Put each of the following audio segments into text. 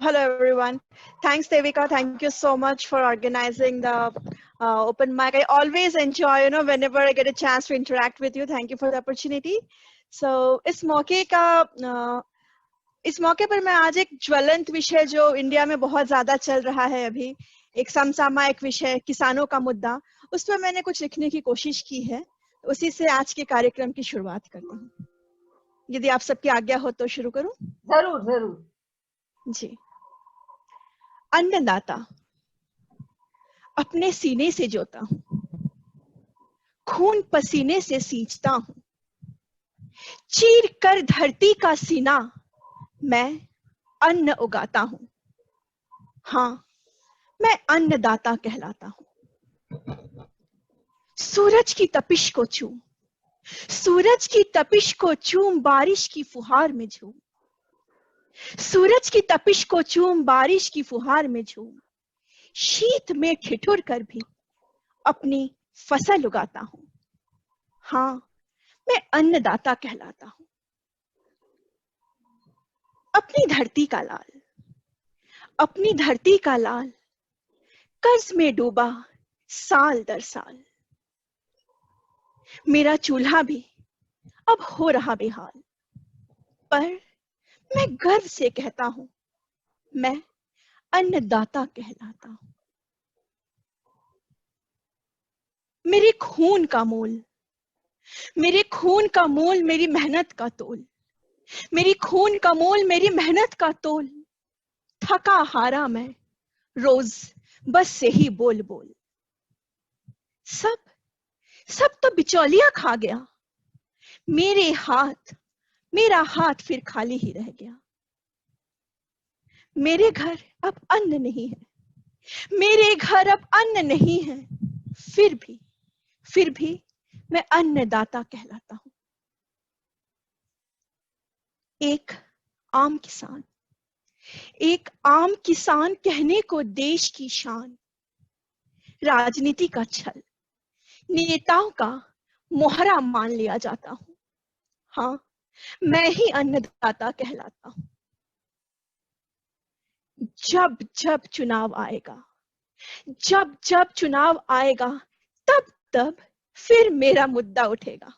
Hello, everyone. Thanks, Devika. Thank you so much for organizing the open mic. I always enjoy, whenever I get a chance to interact with you. Thank you for the opportunity. So, इस मौके पर मैं आज एक ज्वलंत विषय जो India में बहुत ज्यादा चल रहा है अभी, एक समसामयिक विषय किसानों का मुद्दा, उस पर मैंने कुछ लिखने की कोशिश की है। उसी से आज के कार्यक्रम की शुरुआत करता हूँ। यदि आप सबकी आज्ञा हो तो शुरू करूं? जरूर जरूर जी। अन्नदाता अपने सीने से जोता हूं, खून पसीने से सींचता हूं, चीर कर धरती का सीना मैं अन्न उगाता हूं। हाँ, मैं अन्नदाता कहलाता हूं। सूरज की तपिश को चूम, सूरज की तपिश को चूम, बारिश की फुहार में झूम, सूरज की तपिश को चूम, बारिश की फुहार में झूम, शीत में ठिठुर कर भी अपनी फसल उगाता हूं। हाँ, मैं अन्नदाता कहलाता हूं। अपनी धरती का लाल, अपनी धरती का लाल, कर्ज में डूबा साल दर साल, मेरा चूल्हा भी अब हो रहा बेहाल, पर मैं गर्व से कहता हूं, मैं अन्नदाता कहलाता हूं। मेरे खून का मोल, मेरे खून का मोल मेरी मेहनत का तोल, मेरी खून का मोल मेरी मेहनत का तोल, थका हारा मैं रोज बस से ही बोल बोल, सब तो बिचौलिया खा गया, मेरा हाथ फिर खाली ही रह गया। मेरे घर अब अन्न नहीं है, मेरे घर अब अन्न नहीं है, फिर भी मैं अन्नदाता कहलाता हूं। एक आम किसान कहने को देश की शान, राजनीति का छल, नेताओं का मोहरा मान लिया जाता हूं। हाँ, मैं ही अन्नदाता कहलाता हूं। जब जब चुनाव आएगा, जब जब चुनाव आएगा, तब फिर मेरा मुद्दा उठेगा।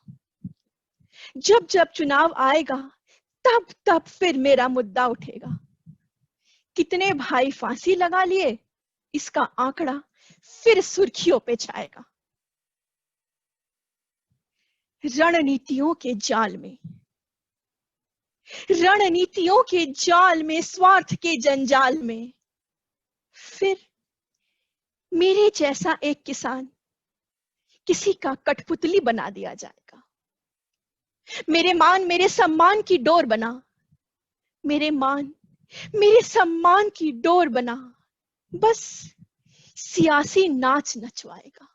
जब जब चुनाव आएगा, तब फिर मेरा मुद्दा उठेगा। कितने भाई फांसी लगा लिए, इसका आंकड़ा फिर सुर्खियों पे छाएगा। रणनीतियों के जाल में, स्वार्थ के जंजाल में, फिर मेरे जैसा एक किसान किसी का कठपुतली बना दिया जाएगा। मेरे मान मेरे सम्मान की डोर बना, मेरे सम्मान की डोर बना, बस सियासी नाच नचवाएगा।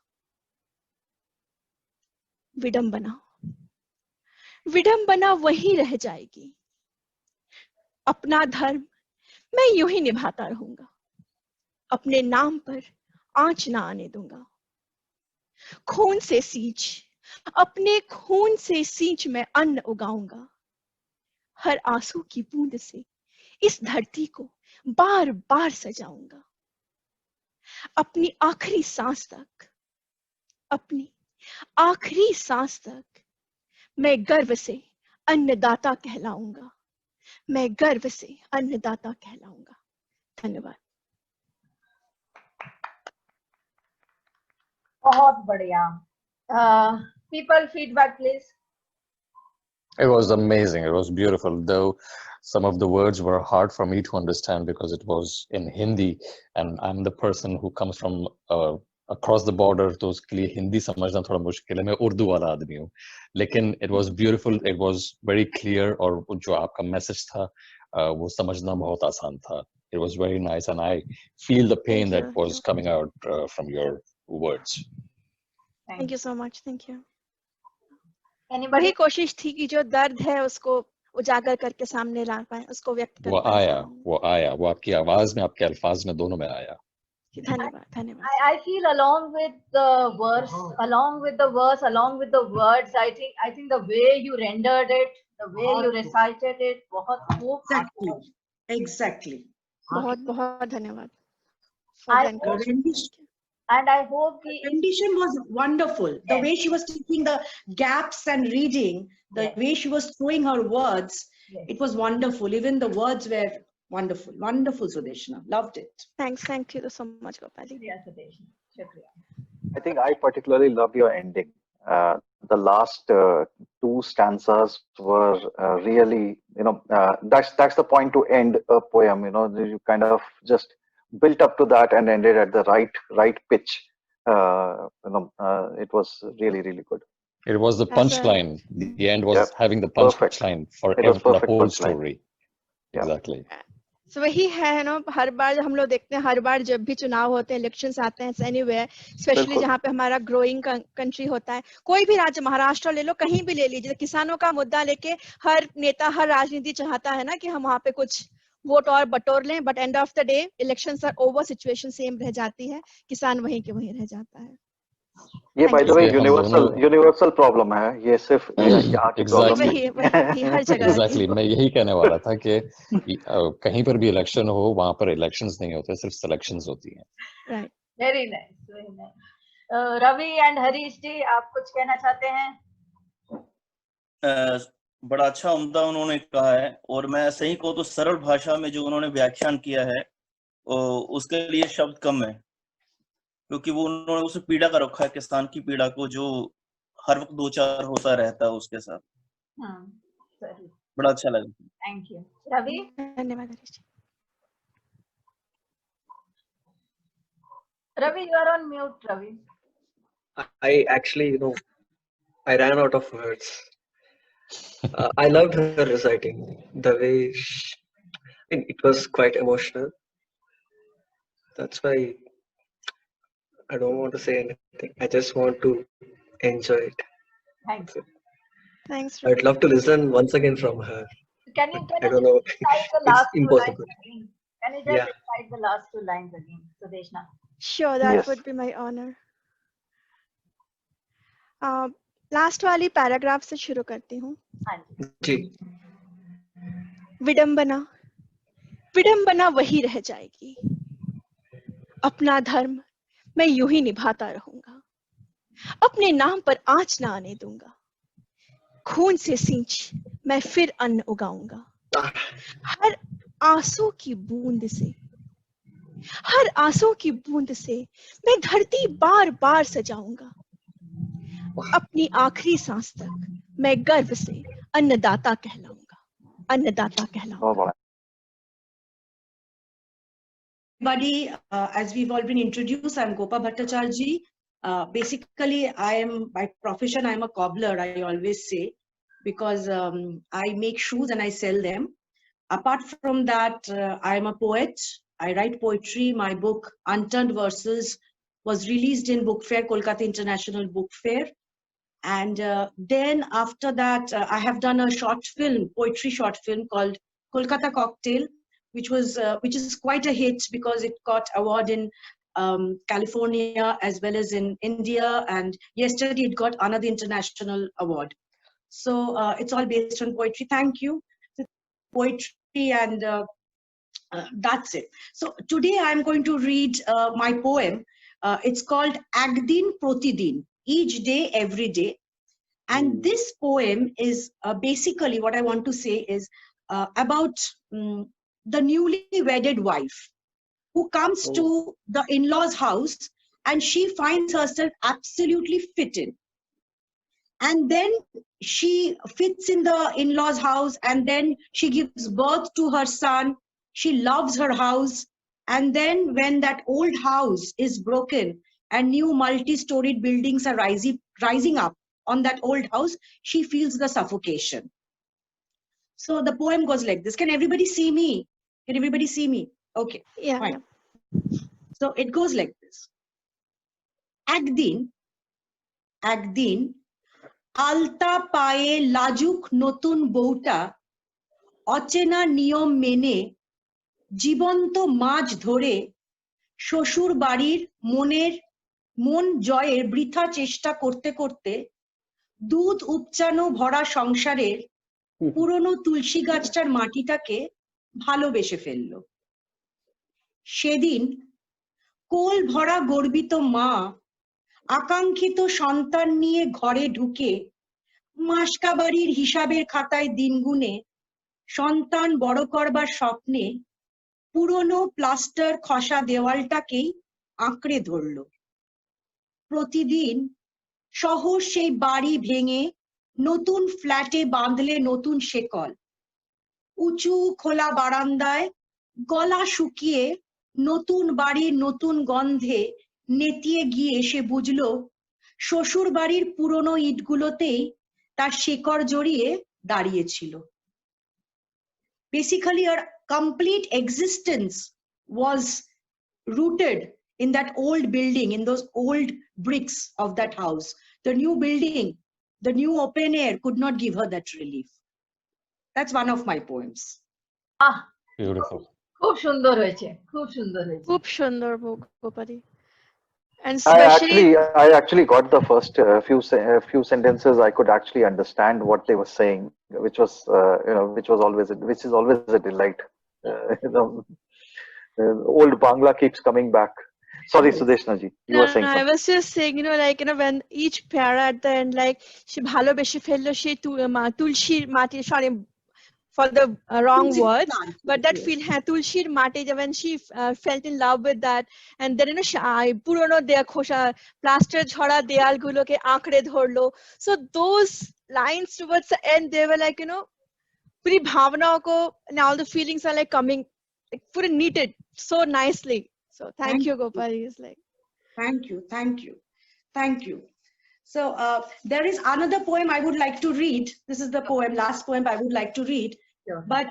विडंबना वहीं रह जाएगी। अपना धर्म मैं यूं ही निभाता रहूंगा, अपने नाम पर आंच ना आने दूंगा। अपने खून से सींच मैं अन्न उगाऊंगा। हर आंसू की बूंद से इस धरती को बार बार सजाऊंगा। अपनी आखिरी सांस तक मैं गर्व से अन्नदाता कहलाऊंगा। मैं गर्व से अन्नदाता कहलाऊंगा। धन्यवाद। बहुत बढ़िया। People feedback please. It was amazing. It was beautiful, though some of the words were hard for me to understand because it was in Hindi, and I'm the person who comes from across the border, तो उसके लिए हिंदी समझना थोड़ा मुश्किल है। मैं उर्दू वाला आदमी हूँ, लेकिन it was beautiful. It was very clear, और जो आपका मैसेज था वो समझना बहुत आसान था. It was very nice, and I feel the pain that was coming out from your words. Thank you so much. Thank you. Anybody? वही कोशिश थी कि जो दर्द है उसको उजागर करके सामने ला पाए, उसको व्यक्त कर पाए। वो आया, वो आपकी आवाज में, आपके अल्फाज में, दोनों में आया। धन्यवाद। I feel along with the verse, along with the words, I think the way you rendered it, the way you recited it, बहुत खूब. Exactly. बहुत बहुत धन्यवाद for the encouragement. And I hope The rendition was wonderful. The way she was taking the gaps and reading, the way she was throwing her words, it was wonderful. Even the words were wonderful. Wonderful, Sudeshna. Loved it. Thanks, thank you so much, Gopali. I think I particularly loved your ending. The last two stanzas were really, that's the point to end a poem. You kind of just built up to that and ended at the right pitch. It was really, really good. It was the punchline. The end was having the punchline for the whole story. Exactly. So वही है ना, हर बार हम लोग देखते हैं, हर बार जब भी चुनाव होते हैं, इलेक्शंस आते हैं एनीवेयर, स्पेशली जहाँ पे हमारा ग्रोइंग कंट्री होता है, कोई भी राज्य, महाराष्ट्र ले लो, कहीं भी ले लीजिए, किसानों का मुद्दा लेके हर नेता, हर राजनीति चाहता है ना कि हम वहाँ पे कुछ वोट और बटोर लें, but end of the day elections are over, situation same रह जाती है, किसान वहीं के वहीं रह जाता है. ये by the way universal problem है, ये सिर्फ यहाँ की प्रॉब्लम नहीं. वही हर जगह. एग्जैक्टली, मैं यही कहने वाला था कि कहीं पर भी इलेक्शन हो, वहां पर इलेक्शंस नहीं होते, सिर्फ सिलेक्शंस होती हैं. Right. Very nice, very nice. Ravi and Harish ji, आप कुछ कहना चाहते हैं? बड़ा अच्छा उम्दा उन्होंने कहा है, और मैं सही कहूँ तो सरल भाषा में जो उन्होंने व्याख्यान किया है उसके लिए शब्द कम है, क्योंकि वो उन्होंने उसे पीड़ा का रखा है, किसान की पीड़ा को, जो हर वक्त दो चार होता रहता है उसके साथ. बड़ा अच्छा लगा. Thank you. रवि? धन्यवाद. Ravi, you are on mute, Ravi. I actually, I ran out of words. I loved her reciting. The way it was quite emotional. That's why I don't want to say anything. I just want to enjoy it. Thanks. Thanks. I'd love to listen once again from her. Can you I don't know. It's impossible. Can you just recite the last two lines again, Sudeshna? Sure, that would be my honor. Last वाली paragraph से शुरू करती हूँ. जी. विडंबना, विडंबना वही रह जाएगी. अपना धर्म मैं यूं ही निभाता रहूंगा. अपने नाम पर आंच ना आने दूंगा. खून से सींच मैं फिर अन्न उगाऊंगा. हर आंसू की बूंद से, हर आंसू की बूंद से मैं धरती बार बार सजाऊंगा. अपनी आखिरी सांस तक मैं गर्व से अन्नदाता कहलाऊंगा. अन्नदाता कहलाऊंगा. Everybody, as we've all been introduced, I'm Gopa Bhattacharya. Basically, by profession, I'm a cobbler, I always say, because I make shoes and I sell them. Apart from that, I'm a poet. I write poetry. My book, Unturned Verses, was released in Book Fair, Kolkata International Book Fair. And then after that, I have done a short film, poetry short film called Kolkata Cocktail, which is quite a hit because it got award in California as well as in India. And yesterday it got another international award. So it's all based on poetry. Thank you. Poetry, and that's it. So today I'm going to read my poem. It's called Ekdin Protidin, each day, every day. And this poem is basically, what I want to say is about the newly wedded wife who comes to the in-laws' house and she finds herself absolutely fit in. And then she fits in the in-laws' house, and then she gives birth to her son. She loves her house. And then when that old house is broken and new multi-storied buildings are rising up on that old house, she feels the suffocation. So the poem goes like this. Can everybody see me? Can everybody see me? Okay. Yeah. Fine. So it goes like this. Ekdin আলতা পায়ে লাজুক নতুন বউটা অচেনা নিয়ম মেনে জীবন্ত মাছ ধরে শ্বশুর বাড়ির মন জয়ের বৃথা চেষ্টা করতে করতে দুধ উপচানো ভরা সংসারের পুরনো তুলসী গাছটার মাটিটাকে ভালোবেসে ফেললো. সেদিন কোল ভরা গর্বিত মা আকাঙ্ক্ষিত সন্তান নিয়ে ঘরে ঢুকে মাসকাবাড়ির হিসাবের খাতায় দিন গুনে সন্তান বড় করবার স্বপ্নে পুরনো প্লাস্টার খসা দেওয়ালটাকেই আঁকড়ে ধরল। প্রতিদিন শহর সেই বাড়ি ভেঙে নতুন ফ্ল্যাটে বাঁধলে নতুন শেকল, উঁচু খোলা বারান্দায় গলা শুকিয়ে নতুন বাড়ির নতুন গন্ধে নেতিয়ে গিয়ে সে বুঝলো শ্বশুর বাড়ির পুরনো ইটগুলোতেই তার শেকড় জড়িয়ে দাঁড়িয়েছিল। Basically, her complete existence was rooted in that old building, in those old bricks of that house. The new building, the new open air could not give her that relief. That's one of my poems. Ah Beautiful. খুব সুন্দর হয়েছে, খুব সুন্দর হয়েছে। খুব সুন্দর Gopali, and especially I actually got the first few sentences. I could actually understand what they were saying, which was which is always a delight. Old Bangla keeps coming back. Sorry, Yes. Sudeshna ji, you no, were saying no, I something. was just saying, like, when each para at the end, like, she bhalobeshe fello she tulshir mati, sorry for the wrong Tulsi words, plant, but that yes. feel tulshir mati, when she felt in love with that, and then purono deya khosha plaster jhora deyal guloke ankre dhorlo. So those lines towards the end, they were like, puri bhavnaon ko, and all the feelings are like coming, like pura knitted so nicely. So thank you, Gopal. It's like, Thank you, thank you, thank you. So there is another poem I would like to read. This is the poem, last poem I would like to read. Sure. But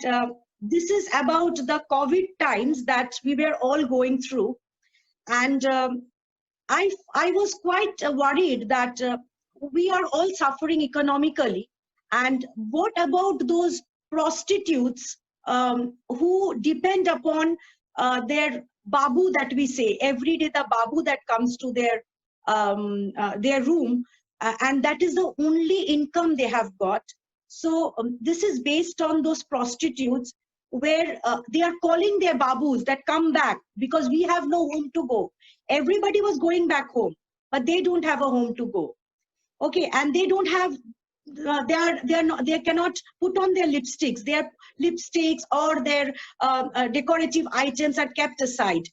this is about the COVID times that we were all going through. And I was quite worried that we are all suffering economically. And what about those prostitutes who depend upon their babu that we say every day, the babu that comes to their room, and that is the only income they have got. So this is based on those prostitutes where they are calling their babus that come back because we have no home to go. Everybody was going back home, but they don't have a home to go. Okay, and they don't have they cannot put on their lipsticks or their decorative items are kept aside,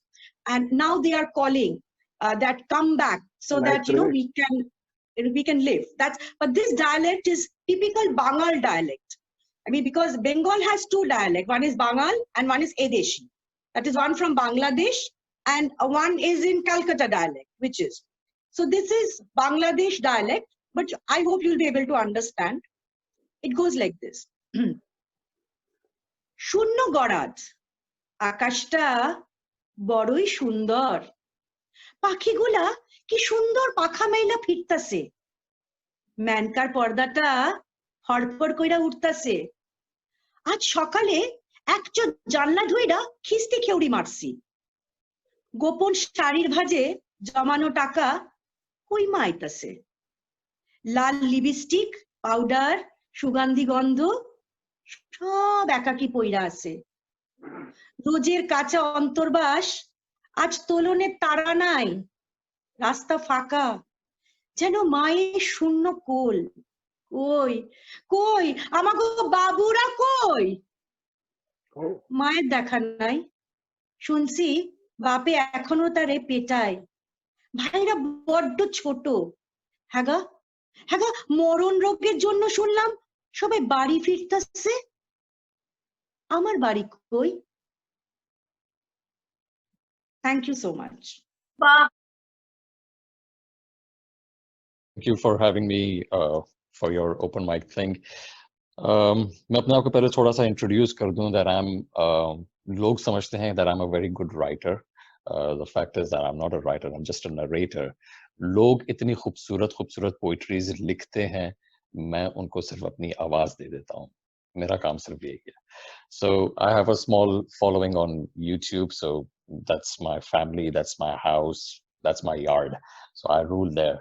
and now they are calling that come back so that we can live. But this dialect is typical Bengal dialect. I mean, because Bengal has two dialects, one is Bengal and one is Edeshi. That is one from Bangladesh and one is in Calcutta dialect, which is. So this is Bangladesh dialect, but I hope you'll be able to understand. It goes like this. Shunno গরাদ, আকাশটা বড়ই সুন্দর, পাখিগুলা কি সুন্দর পাখা মেলা ফিরতাছে, ম্যানকার পর্দাটা হড়পড় কইরা উঠতাছে, আজ সকালে একজন জানলা ধইরা খিস্তি খেউড়ি মারছি, গোপন শাড়ির ভাজে জমানো টাকা কইমা আইতাছে, লাল লিপস্টিক পাউডার সুগন্ধি গন্ধ সব একাকি পইরা আছে, রোজের কাঁচা অন্তর্বাস আজ তোলনের তারা নাই, রাস্তা ফাঁকা, যেন মায়ের শূন্য কোল, কই কই আমাগো বাবুরা কই, মায়ের দেখা নাই, শুনছি বাপে এখনো তারে পেটায়, ভাইরা বড্ড ছোট, হ্যাগা হ্যাগা মরণ রোগের জন্য শুনলাম সবাই বাড়ি ফিরতাছে, আমার বাড়ি কই? Thank you so much. বাহ, Thank you for having me for your open mic thing. मैं अपने आप को पहले थोड़ा सा इंट्रोड्यूस कर दूं that I'm लोग समझते हैं that I'm a very good writer. The fact is that I'm not a writer, I'm just a narrator. लोग इतनी खूबसूरत पोइट्रीज लिखते हैं, मैं उनको सिर्फ अपनी आवाज दे देता हूँ, मेरा काम सिर्फ यही है. So I have a small following on YouTube, so that's my family, that's my house, that's my yard, so I rule there.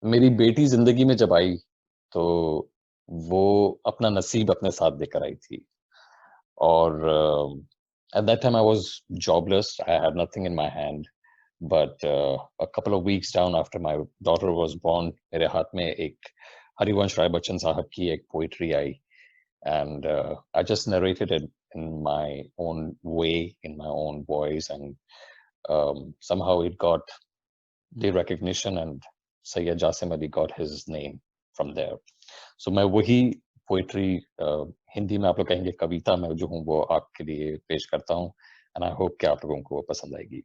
मेरी बेटी जिंदगी में जब आई तो वो अपना नसीब अपने साथ लेकर आई थी, और At that time, I was jobless. I had nothing in my hand. But a couple of weeks down after my daughter was born, मेरे हाथ में एक हरिवंश राय बच्चन साहब की एक poetry I, and I just narrated it in my own way, in my own voice, and somehow it got the recognition, and Sayyid Jasim Ali got his name from there. So मैं वही poetry Hindi में आप लोग कहेंगे कविता में जो हूँ वो आपके लिए पेश करता हूँ, and I hope कि आप लोगों को वो पसंद आएगी.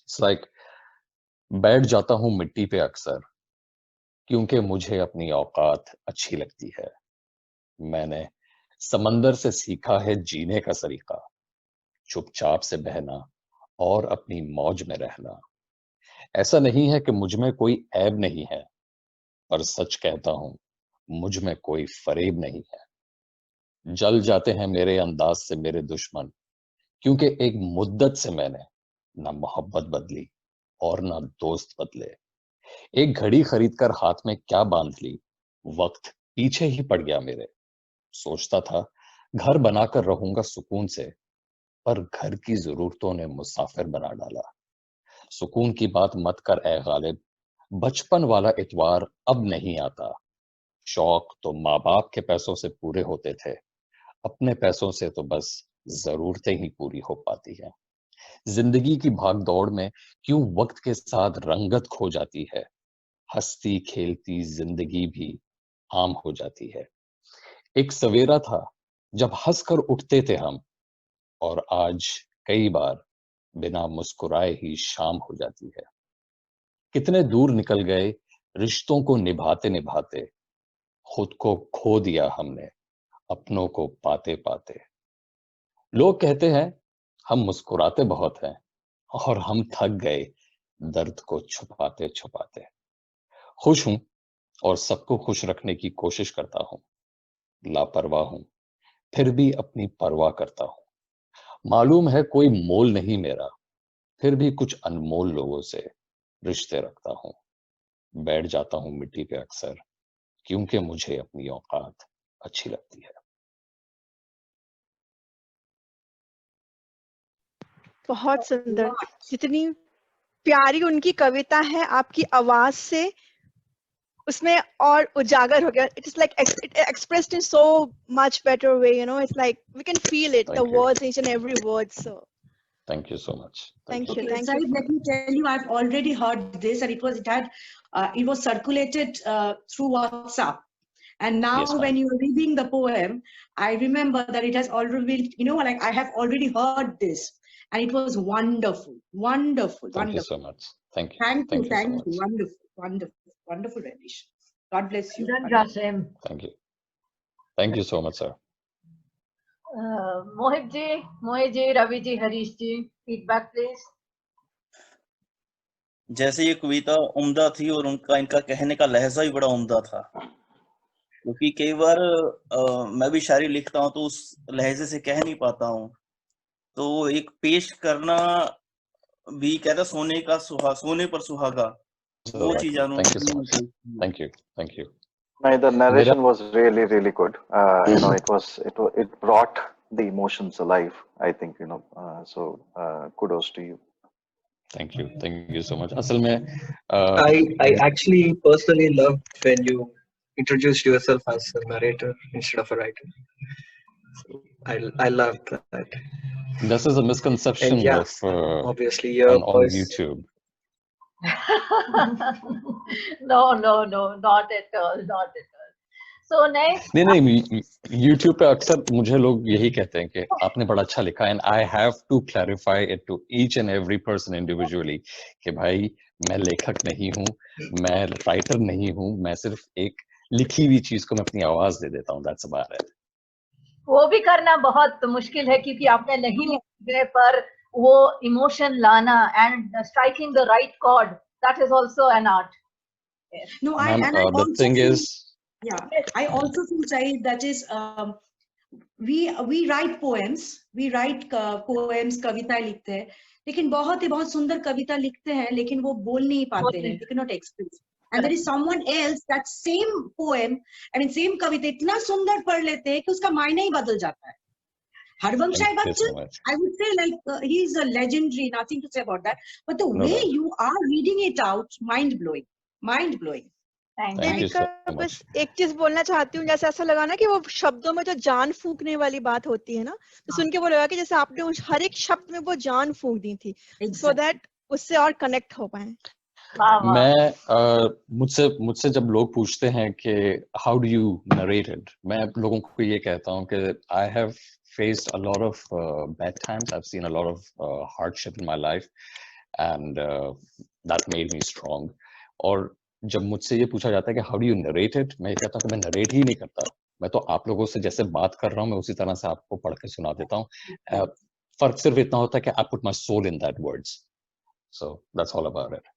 It's like बैठ जाता हूँ मिट्टी पे अक्सर क्योंकि मुझे अपनी औकात अच्छी लगती है. मैंने समंदर से सीखा है जीने का सलीका, चुपचाप से बहना और अपनी मौज में रहना. ऐसा नहीं है कि मुझ में कोई ऐब नहीं है, पर सच कहता हूँ मुझ में कोई फरेब नहीं है. जल जाते हैं मेरे अंदाज से मेरे दुश्मन क्योंकि एक मुद्दत से मैंने ना मोहब्बत बदली और ना दोस्त बदले. एक घड़ी खरीद कर हाथ में क्या बांध ली, वक्त पीछे ही पड़ गया मेरे. सोचता था घर बनाकर रहूंगा सुकून से, पर घर की जरूरतों ने मुसाफिर बना डाला. सुकून की बात मत कर ए गालिब, बचपन वाला इतवार अब नहीं आता. शौक तो माँ बाप के पैसों से पूरे होते थे, अपने पैसों से तो बस जरूरतें ही पूरी हो पाती है. जिंदगी की भागदौड़ में क्यों वक्त के साथ रंगत खो जाती है, हंसती खेलती जिंदगी भी आम हो जाती है. एक सवेरा था जब हंसकर उठते थे हम, और आज कई बार बिना मुस्कुराए ही शाम हो जाती है. कितने दूर निकल गए रिश्तों को निभाते निभाते, खुद को खो दिया हमने अपनों को पाते पाते. लोग कहते हैं हम मुस्कुराते बहुत हैं, और हम थक गए दर्द को छुपाते छुपाते. खुश हूं और सबको खुश रखने की कोशिश करता हूं. लापरवाह हूं फिर भी अपनी परवाह करता हूं. मालूम है कोई मोल नहीं मेरा, फिर भी कुछ अनमोल लोगों से रिश्ते रखता हूं. बैठ जाता हूं मिट्टी पे अक्सर क्योंकि मुझे अपनी औकात अच्छी लगती है. बहुत सुंदर, जितनी प्यारी उनकी कविता है आपकी आवाज से उसमें और उजागर हो गया. It is like it expressed in so much better way, you know. It's like we can feel it, Thank the you. words, each and every word. So Thank you so much. thank you. Okay, Thank Saeed, you. let me tell you, I've already heard this, and it was circulated through WhatsApp. And now Yes, ma'am. when you are reading the poem, I remember that it has already, you know, like I have already heard this, and it was wonderful, wonderful, Thank you wonderful. so much. Thank you. Thank you, Thank you so thank you. much. Wonderful, wonderful, wonderful rendition. God bless you. Done, Jasim. Thank you. Thank you so much, sir. Mohit ji, Ravi ji, Harish ji, feedback please. जैसे ये कविता उम्दा थी और उनका इनका कहने का लहजा भी बड़ा उम्दा था, क्योंकि कई बार मैं भी शायरी लिखता हूँ तो उस लहजे से कह नहीं पाता हूँ, तो एक पेश करना भी कहता सोने पर सुहागा, वो Right. चीज Thank you so much. Thank you. Thank you. No, the narration was really, really good. You know, it brought the emotions alive, I think, you know. So kudos to you. Thank you. Thank you so much. असल में I actually personally loved when you introduced yourself as a narrator instead of a writer. So I loved that. this is a misconception And yeah, of obviously your on voice. YouTube. No, not at all, not at all. So next, नहीं YouTube पे अक्सर मुझे लोग यही कहते हैं कि आपने बड़ा अच्छा लिखा, and I have to clarify it to each and every person individually कि भाई मैं लेखक नहीं हूँ, मैं राइटर नहीं हूँ, मैं सिर्फ एक लिखी हुई चीज को मैं अपनी आवाज दे देता हूँ. That's about it. वो भी करना बहुत मुश्किल है क्योंकि आपने नहीं लिखे पर वो इमोशन लाना and striking the right chord, that is also an art. Yes. No, Ma'am, and I the also thing feel, is, yeah, I also feel, Saeed, that is, we write poems, poems, कविता लिखते हैं, लेकिन बहुत सुंदर कविता लिखते हैं, लेकिन वो बोल नहीं पाते हैं, they cannot express. And there is someone else, that same poem, I mean same कविता इतना सुंदर पढ़ लेते हैं कि उसका मायने ही बदल जाता है. Harvamsh Rai Thank you so Bachchan, much. I would say like he's a legendary, nothing to say about that. But the No way doubt. you are reading it out, mind blowing, mind blowing. Thank Thank you. you so मैं much. बस एक चीज बोलना चाहती हूँ, जैसे ऐसा लगा ना कि वो शब्दों में जो जान फूंकने वाली बात होती है ना, तो सुन के वो लगा कि जैसे आपने उस हर एक शब्द में वो जान फूंक दी थी, सो Exactly. दैट उससे और कनेक्ट हो पाए. वाह वाह. मैं मुझसे जब लोग पूछते हैं कि how do you narrate it, मैं लोगों को ये कहता हूँ कि I have faced a lot of bad times. I've seen a lot of hardship in my life, and that made me strong. और जब मुझसे ये पूछा जाता है कि how do you narrate it, मैं ये कहता हूँ कि मैं नरेट ही नहीं करता. मैं तो आप लोगों से जैसे बात कर रहा हूँ, मैं उसी तरह से आपको पढ़ के सुना देता हूँ. फर्क सिर्फ इतना होता है कि I put my soul in that words. So that's all about it.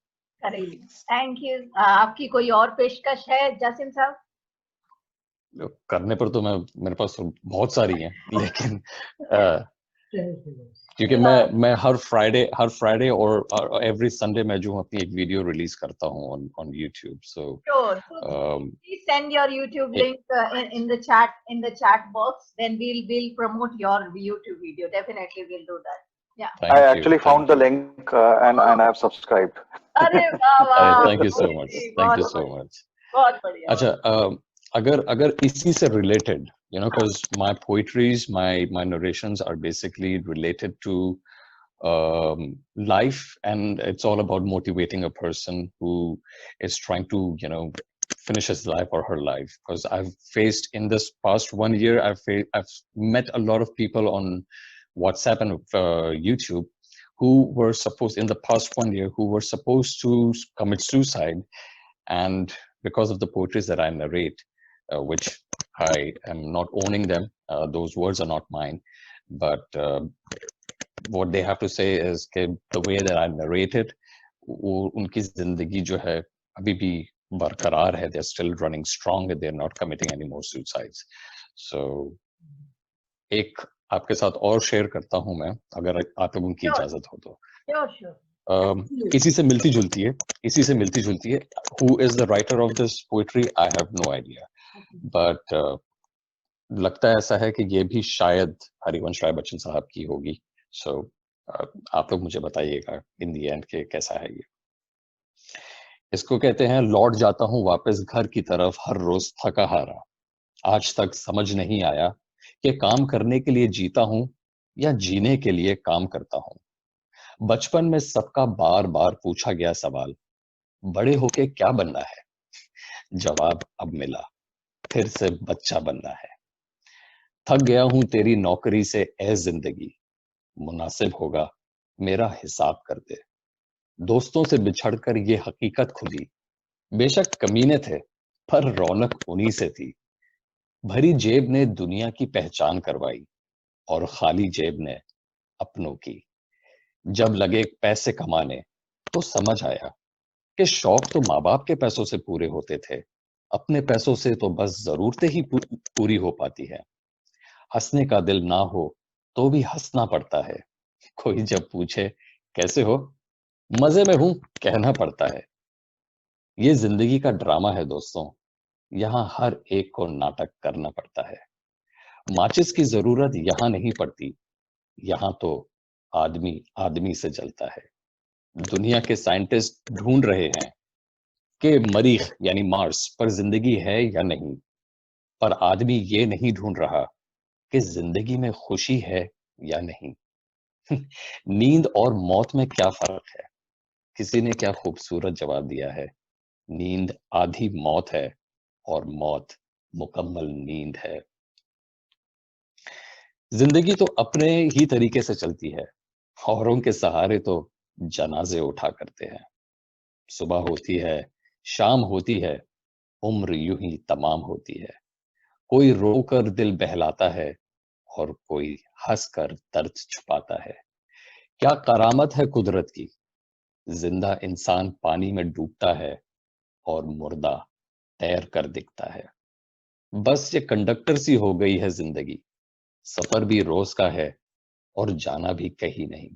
Correct. Thank you. आपकी कोई और पेशकश है जासिम साहब? करने पर तो मेरे पास तो बहुत सारी हैं, लेकिन क्योंकि मैं हर फ्राइडे और एवरी संडे मैं जो अपनी एक वीडियो रिलीज करता हूँ on YouTube. So please send your YouTube link in the chat box. Then we'll promote your YouTube video. Definitely we'll do that. Yeah. I actually found the link and I've subscribed. अरे वाह वाह. Thank you so much. Thank you so much. बहुत बढ़िया. अच्छा, अगर इसी से related, you know, because my poetries, my narrations are basically related to life, and it's all about motivating a person who is trying to, you know, finish his life or her life. Because I've faced in this past 1 year, I've met a lot of people on WhatsApp and YouTube who were supposed in the past 1 year who were supposed to commit suicide, and because of the poetries that I narrate, which I am not owning them, those words are not mine, but what they have to say is that the way that I narrate it, उनकी जिंदगी जो है अभी भी बरकरार है. They're still running strong and they're not committing any more suicides. So एक आपके साथ और शेयर करता हूं मैं, अगर आप लोगों की इजाजत हो तो. Sure. इसी से मिलती जुलती है. Who is the writer of this poetry? I have no idea. But लगता है ऐसा है कि ये भी शायद हरिवंश राय बच्चन साहब की होगी. So आप लोग मुझे बताइएगा in the end कि कैसा है ये. इसको कहते हैं लौट जाता हूँ वापस घर की तरफ हर रोज थका हारा. आज तक समझ नहीं आया कि काम करने के लिए जीता हूँ या जीने के लिए काम करता हूँ. बचपन में सबका बार बार पूछा गया सवाल, बड़े होके क्या बनना है? जवाब अब मिला, फिर से बच्चा बनना है. थक गया हूं तेरी नौकरी से ए जिंदगी, मुनासिब होगा मेरा हिसाब कर दे. दोस्तों से बिछड़कर ये हकीकत खुली, बेशक कमीने थे पर रौनक उन्हीं से थी. भरी जेब ने दुनिया की पहचान करवाई और खाली जेब ने अपनों की. जब लगे पैसे कमाने तो समझ आया कि शौक तो माँ बाप के पैसों से पूरे होते थे, अपने पैसों से तो बस जरूरतें ही पूरी हो पाती है. हंसने का दिल ना हो तो भी हंसना पड़ता है. कोई जब पूछे कैसे हो, मजे में हूं कहना पड़ता है. ये जिंदगी का ड्रामा है दोस्तों, यहाँ हर एक को नाटक करना पड़ता है. माचिस की जरूरत यहाँ नहीं पड़ती, यहाँ तो आदमी आदमी से जलता है. दुनिया के साइंटिस्ट ढूंढ रहे हैं कि मरीख यानी मार्स पर जिंदगी है या नहीं, पर आदमी ये नहीं ढूंढ रहा कि जिंदगी में खुशी है या नहीं. नींद और मौत में क्या फर्क है? किसी ने क्या खूबसूरत जवाब दिया है, नींद आधी मौत है और मौत मुकम्मल नींद है. जिंदगी तो अपने ही तरीके से चलती है, औरों के सहारे तो जनाजे उठा करते हैं. सुबह होती है, शाम होती है, उम्र यूं ही तमाम होती है. कोई रोकर दिल बहलाता है और कोई हंसकर दर्द छुपाता है. क्या करामत है कुदरत की, जिंदा इंसान पानी में डूबता है और मुर्दा तैर कर दिखता है. बस ये कंडक्टर सी हो गई है जिंदगी, सफर भी रोज का है और जाना भी कहीं नहीं.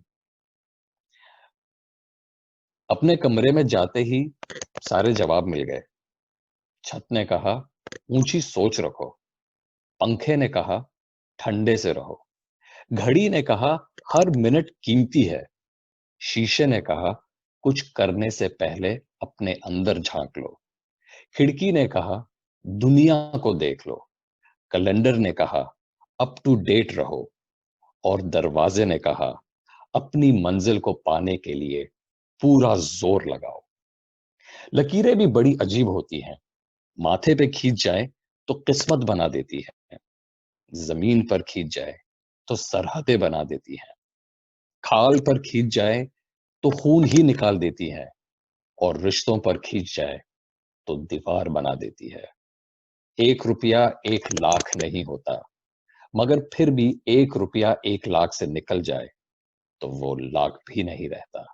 अपने कमरे में जाते ही सारे जवाब मिल गए. छत ने कहा ऊंची सोच रखो, पंखे ने कहा ठंडे से रहो, घड़ी ने कहा हर मिनट कीमती है। शीशे ने कहा कुछ करने से पहले अपने अंदर झांक लो। खिड़की ने कहा दुनिया को देख लो। कैलेंडर ने कहा अप टू डेट रहो। और दरवाजे ने कहा अपनी मंजिल को पाने के लिए पूरा जोर लगाओ। लकीरें भी बड़ी अजीब होती हैं। माथे पे खींच जाए तो किस्मत बना देती है, जमीन पर खींच जाए तो सरहदें बना देती है, खाल पर खींच जाए तो खून ही निकाल देती है, और रिश्तों पर खींच जाए तो दीवार बना देती है। 1 रुपया 1 लाख नहीं होता, मगर फिर भी 1 रुपया 1 लाख से निकल जाए तो वो लाख भी नहीं रहता।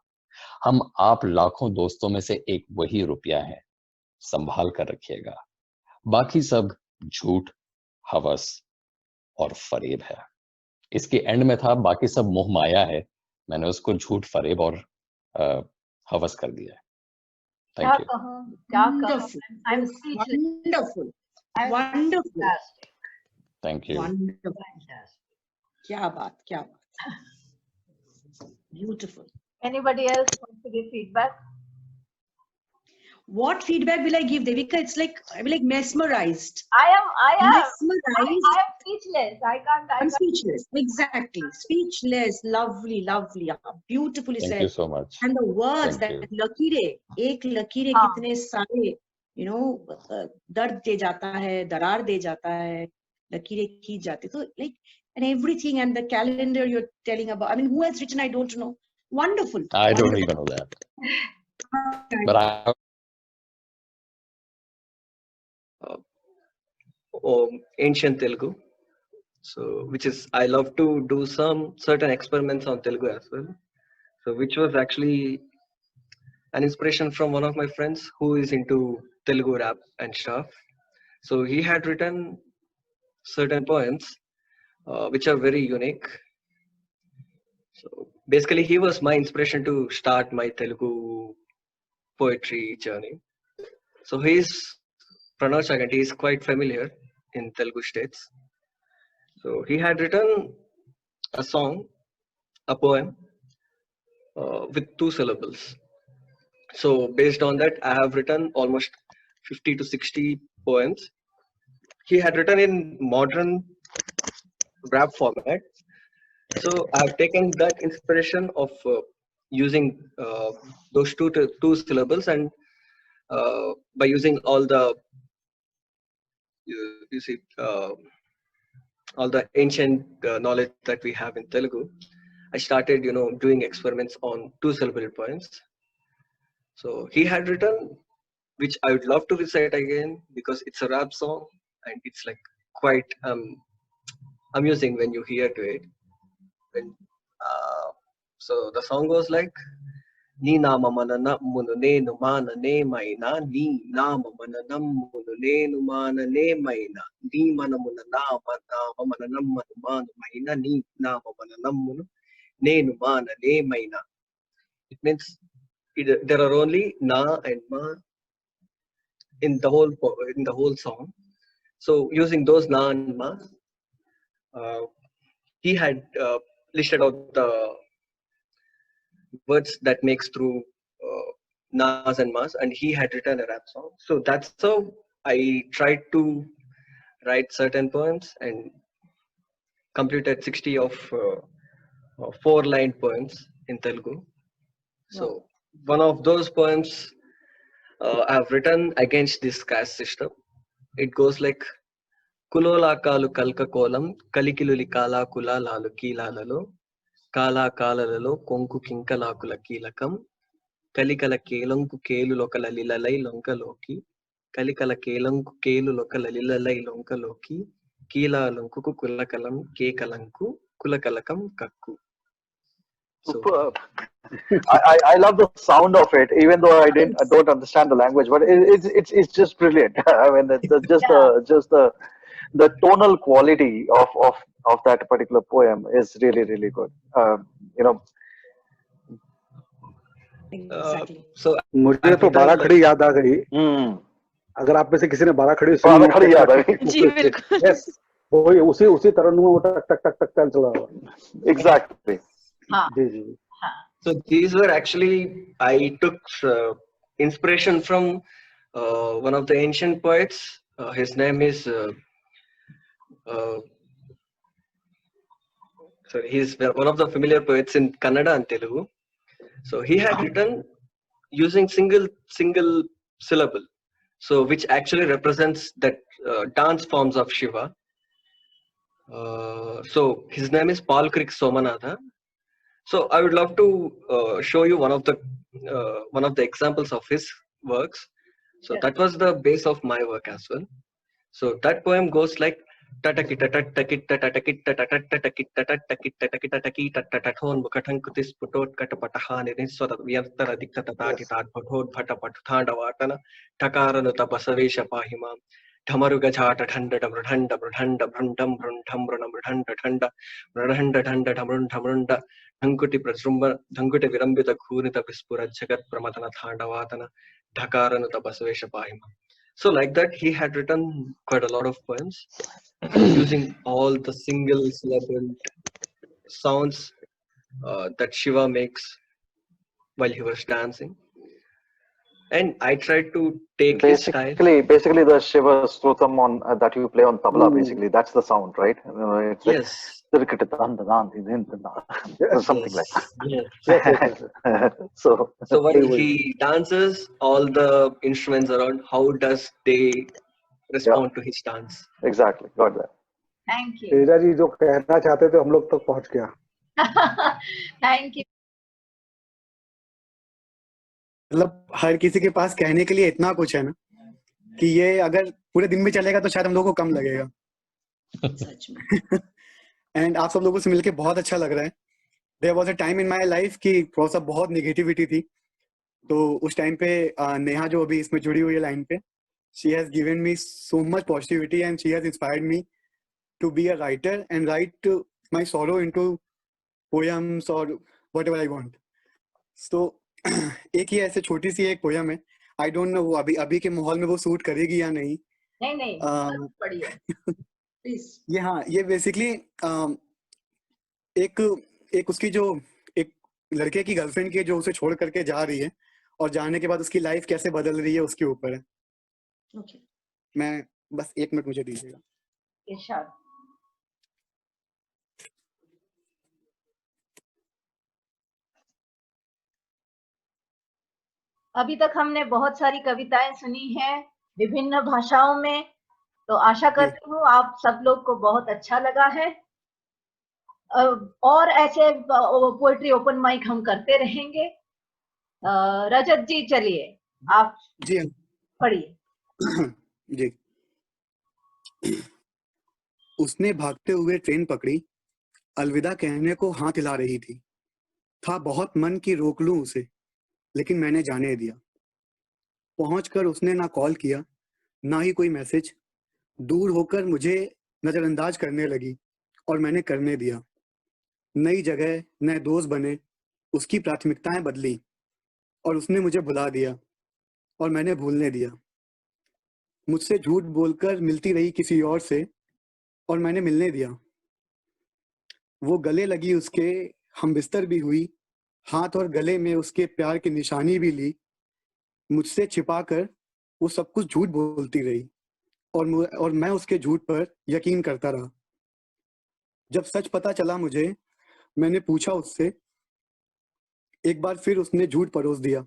हम आप लाखों दोस्तों में से एक वही रुपया है, संभाल कर रखिएगा। बाकी सब झूठ, हवस और फरेब है। इसके एंड में था बाकी सब मोह माया है, मैंने उसको झूठ, फरेब और हवस कर दिया है। क्या थैंक यू। कहूँ, क्या कहूँ, Wonderful. I'm Yes, speechless. wonderful. I'm Wonderful. fantastic. Thank you. Wonderful. Fantastic. क्या बात, क्या बात. Beautiful. Anybody else wants to give feedback? What feedback will I give, Devika? It's like I'm like mesmerized. I am Mesmerized. speechless. I can't. I'm speechless. Exactly. Speechless. Lovely, lovely. Beautifully thank said. You so much. And the words Thank that you. लकीरे, एक लकीरे हाँ. कितने सारे, you know, दर्द दे जाता है, दरार दे जाता है, लकीरे खींच जाते. So like, and everything, and the calendar you're telling about. I mean, who has written? I don't know. Wonderful. I don't Wonderful. even know that. But I Ancient Telugu. So, which is, I love to do some certain experiments on Telugu as well. So, which was actually an inspiration from one of my friends who is into Telugu rap and stuff. So, he had written certain poems which are very unique. So, basically, he was my inspiration to start my Telugu poetry journey. So, he's Pranav Chaganti, he is quite familiar in Telugu states. So he had written a song, a poem with 2 syllables. So based on that, I have written almost 50 to 60 poems. He had written in modern rap format. So I have taken that inspiration of using those two syllables, and by using all the you see all the ancient knowledge that we have in Telugu, I started, doing experiments on 2 syllable poems. So he had written, which I would love to recite again because it's a rap song and it's like quite amusing when you hear to it. So the song goes like, Ni nama manana munu nenu mana ne maina, ni nama manana munu nenu mana ne maina, ni mana muna nama mananam manu manu maina, ni nama mananam munu nenu mana ne maina. It means there are only na and ma in the whole song. So using those na and ma, he had listed out the words that makes through nas and mas, and he had written a rap song. So that's how I tried to write certain poems and completed 60 of 4-line poems in Telugu. So one of those poems I have written against this caste system. It goes like, Kulola kalu kalka kolam, kalikiluli kala kulalalu kilalalo, kala kalalalo konku kinkalakula kilakam, కలికల కేలంకు కేలు లొకల లిలలై లొంకలోకి, కలికల కేలంకు కేలు లొకల లిలలై లొంకలోకి, కీలాలంకు కులకలం కేకలంకు కులకలకం కక్కు. Superb. I love the sound of it, even though I don't understand the language, but it's just brilliant. I mean, just the tonal quality of that particular poem is really, really good. Exactly. So मुझे तो बाराखड़ी याद आ गई. अगर आप में से किसी ने बाराखड़ी सुनी बाराखड़ी याद आ गई. जी बिल्कुल. Yes. वही उसी उसी तरन्नुम में वो टक टक टक टक चल रहा है। Exactly. हाँ जी जी हाँ So these were actually, I took inspiration from one of the ancient poets. His name is sorry, he's one of the familiar poets in Kannada and Telugu. So he had written using single syllable, so which actually represents that dance forms of Shiva. So his name is Paul Crick Somanatha. So I would love to show you one of the examples of his works. So Yes. that was the base of my work as well. So that poem goes like tatakit tatakit tatakit tatakit tatakit tatakit tatakit tatakit tatathon mukhathang kutis putot katapatahan niswada vyantara dikkatati tatpathod bhatapathandavaatana thakaranata basavesha pahima dhamaruga jhata thanda dhamrthanda brthanda brundam brundham brunam brthanda thanda brthanda thanda dhamrun dhamrunda dhankuti prasrumba dhankuti virambita khunita vispura jagat pramatana thandavaatana dhakaranata basavesha pahima. So like that, he had written quite a lot of poems using all the single syllable sounds that Shiva makes while he was dancing. And I tried to take his style. Basically the Shiva Stotam on that you play on tabla. Basically, that's the sound, right? It's like Yes. something like that. Yes. yes. So while he dances, all the instruments around, how does they respond to his dance? exactly, got that. Thank you Teja ji जो कहना चाहते थे हम लोग तक पहुंच गया। Thank you मतलब हर किसी के पास कहने के लिए इतना कुछ है ना कि ये अगर पूरे दिन में चलेगा तो शायद हम लोगों को कम लगेगा। सच में एंड आप सब लोगों से मिलके बहुत अच्छा लग रहा है। There was a time in my life कि थोड़ा सा बहुत नेगेटिविटी थी, तो उस टाइम पे नेहा जो अभी इसमें जुड़ी हुई है लाइन पे, she has given me so much positivity and she has inspired me to be a writer and write my sorrow into poems और व्हाटएवर आई वांट। सो एक ही ऐसे छोटी सी एक पोएम है, आई डोंट नो वो अभी के माहौल में वो सूट करेगी या नहीं। नहीं बहुत बढ़िया प्लीज। ये हाँ, ये बेसिकली एक उसकी जो एक लड़के की गर्लफ्रेंड की जो उसे छोड़ करके जा रही है और जाने के बाद उसकी लाइफ कैसे बदल रही है उसके ऊपर है। ओके मैं बस 1 मिनट मुझे दीजिएगा। इरशाद अभी तक हमने बहुत सारी कविताएं सुनी हैं विभिन्न भाषाओं में, तो आशा करती हूँ आप सब लोग को बहुत अच्छा लगा है। और ऐसे पोएट्री ओपन माइक हम करते रहेंगे। रजत जी चलिए आप जी पढ़िए। जी। उसने भागते हुए ट्रेन पकड़ी, अलविदा कहने को हाथ हिला रही थी। था बहुत मन की रोक लूं उसे, लेकिन मैंने जाने दिया। पहुंचकर उसने ना कॉल किया ना ही कोई मैसेज, दूर होकर मुझे नजरअंदाज करने लगी और मैंने करने दिया। नई जगह नए दोस्त बने, उसकी प्राथमिकताएं बदली और उसने मुझे भुला दिया और मैंने भूलने दिया। मुझसे झूठ बोलकर मिलती रही किसी और से और मैंने मिलने दिया। वो गले लगी उसके, हम बिस्तर भी हुई, हाथ और गले में उसके प्यार की निशानी भी ली। मुझसे छिपाकर वो सब कुछ झूठ बोलती रही और मैं उसके झूठ पर यकीन करता रहा। जब सच पता चला मुझे, मैंने पूछा उससे, एक बार फिर उसने झूठ परोस दिया।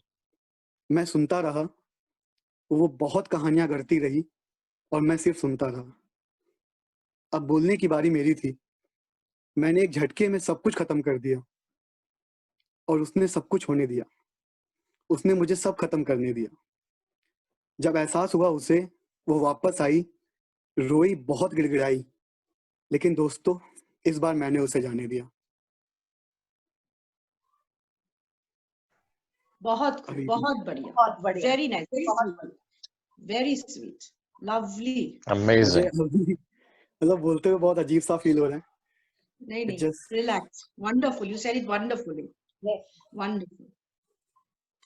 मैं सुनता रहा, वो बहुत कहानियां गढ़ती रही और मैं सिर्फ सुनता रहा। अब बोलने की बारी मेरी थी। मैंने एक झटके में सब कुछ खत्म कर दिया और उसने सब कुछ होने दिया। उसने मुझे सब खत्म करने दिया। जब एहसास हुआ उसे, वो वापस आई, रोई, बहुत गिड़गिड़ाई, लेकिन दोस्तों इस बार मैंने उसे जाने दिया। बहुत अभी बहुत बढ़िया, बहुत बढ़िया very nice, very sweet, lovely. Amazing. मतलब बोलते हुए बहुत अजीब सा फील हो रहा है। नहीं नहीं, Just- relax, wonderful, you said it wonderfully, wonderful.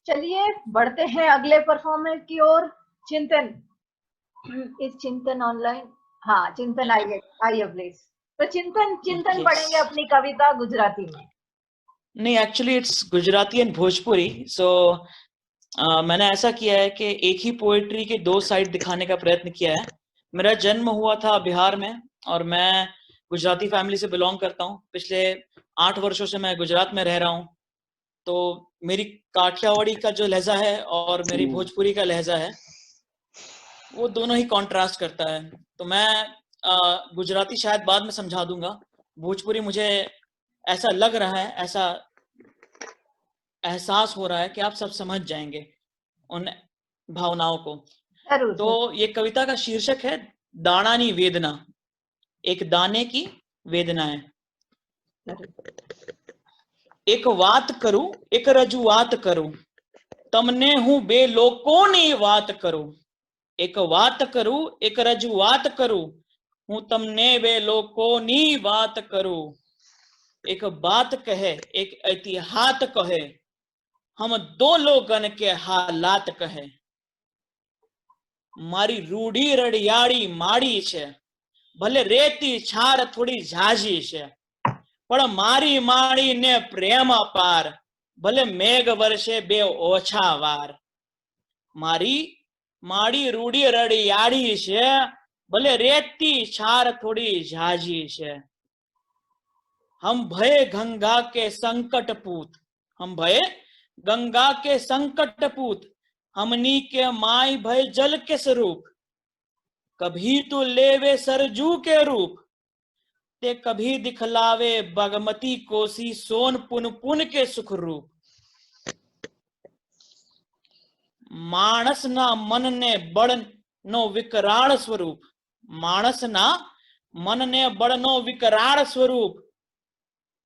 चलिए बढ़ते हैं अगले परफॉर्मेंस की ओर। चिंतन, इज चिंतन ऑनलाइन? हाँ, चिंतन आइए प्लीज। तो चिंतन Yes. पढ़ेंगे अपनी कविता गुजराती में। नहीं, actually it's Gujarati and Bhojpuri. So मैंने ऐसा किया है कि एक ही पोएट्री के दो साइड दिखाने का प्रयत्न किया है। मेरा जन्म हुआ था बिहार में और मैं गुजराती फैमिली से बिलोंग करता हूँ। पिछले 8 वर्षों से मैं गुजरात में रह रहा हूँ। तो मेरी काठियावाड़ी का जो लहजा है और मेरी भोजपुरी का लहजा है वो दोनों ही कॉन्ट्रास्ट करता है। तो मैं गुजराती शायद बाद में समझा दूंगा, भोजपुरी मुझे ऐसा लग रहा है, ऐसा एहसास हो रहा है कि आप सब समझ जाएंगे उन भावनाओं को। जरूर। तो ये कविता का शीर्षक है दानानी वेदना। एक दाने की वेदना है। एक વાત કરું, એક રજૂઆત કરું, તમને હું બે લોકોની વાત કરું। એક વાત કરું, એક રજૂઆત કરું, હું તમને બે લોકોની વાત કરું। एक बात कहे, एक ऐतिहात कहे, हम दो लोगन के हालात कहे। मारी रूढ़ी रड़ियाड़ी माड़ी छे, भले रेती छार थोड़ी झाजी छे, पण मारी माड़ी ने प्रेम अपार, भले मेघ वर्षे बे ओछा वार। मारी माड़ी रूढ़ी रड़ियाड़ी छे, भले रेती छार थोड़ी झाजी छे। हम भय गंगा के संकट पूत, हम भय गंगा के संकट पूत, हमनी के माई भय जल के स्वरूप। कभी तो लेवे सरजू के रूप, ते कभी दिखलावे बागमती कोसी सोन पुन पुन के सुख रूप। मानस ना मन ने बड़ नो विकराल स्वरूप, मानस ना मन ने बड़ नो विकराल स्वरूप।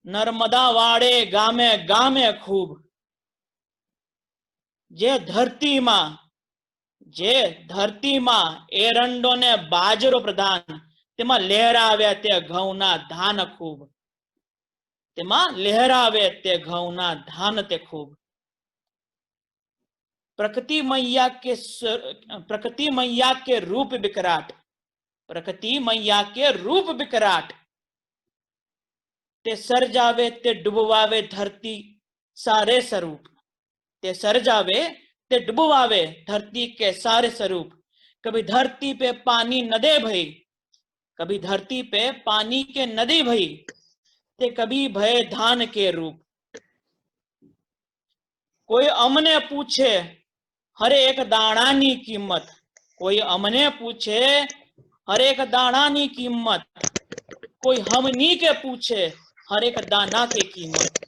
नर्मदा वाड़े गामे गामे खूब। जे धरती मां एरंडो ने बाजरो प्रधान, तेमा लहरावे ते घऊना धान खूब, तेमा लहरावे ते घऊना धान ते खूब। प्रकृति मैया के रूप विकराट, प्रकृति मैया के रूप विकराट, ते सर जावे ते डुबवावे धरती सारे स्वरूप। ते सर जावे ते डुबवावे धरती के सारे स्वरूप। कभी धरती पे पानी नदे भई, कभी धरती पे पानी के नदी भई, ते कभी भय धान के रूप। कोई अमने पूछे हर एक दाणानी कीमत, कोई अमने पूछे हर एक दाणानी कीमत, कोई हमनी के पूछे हर एक दाना की कीमत।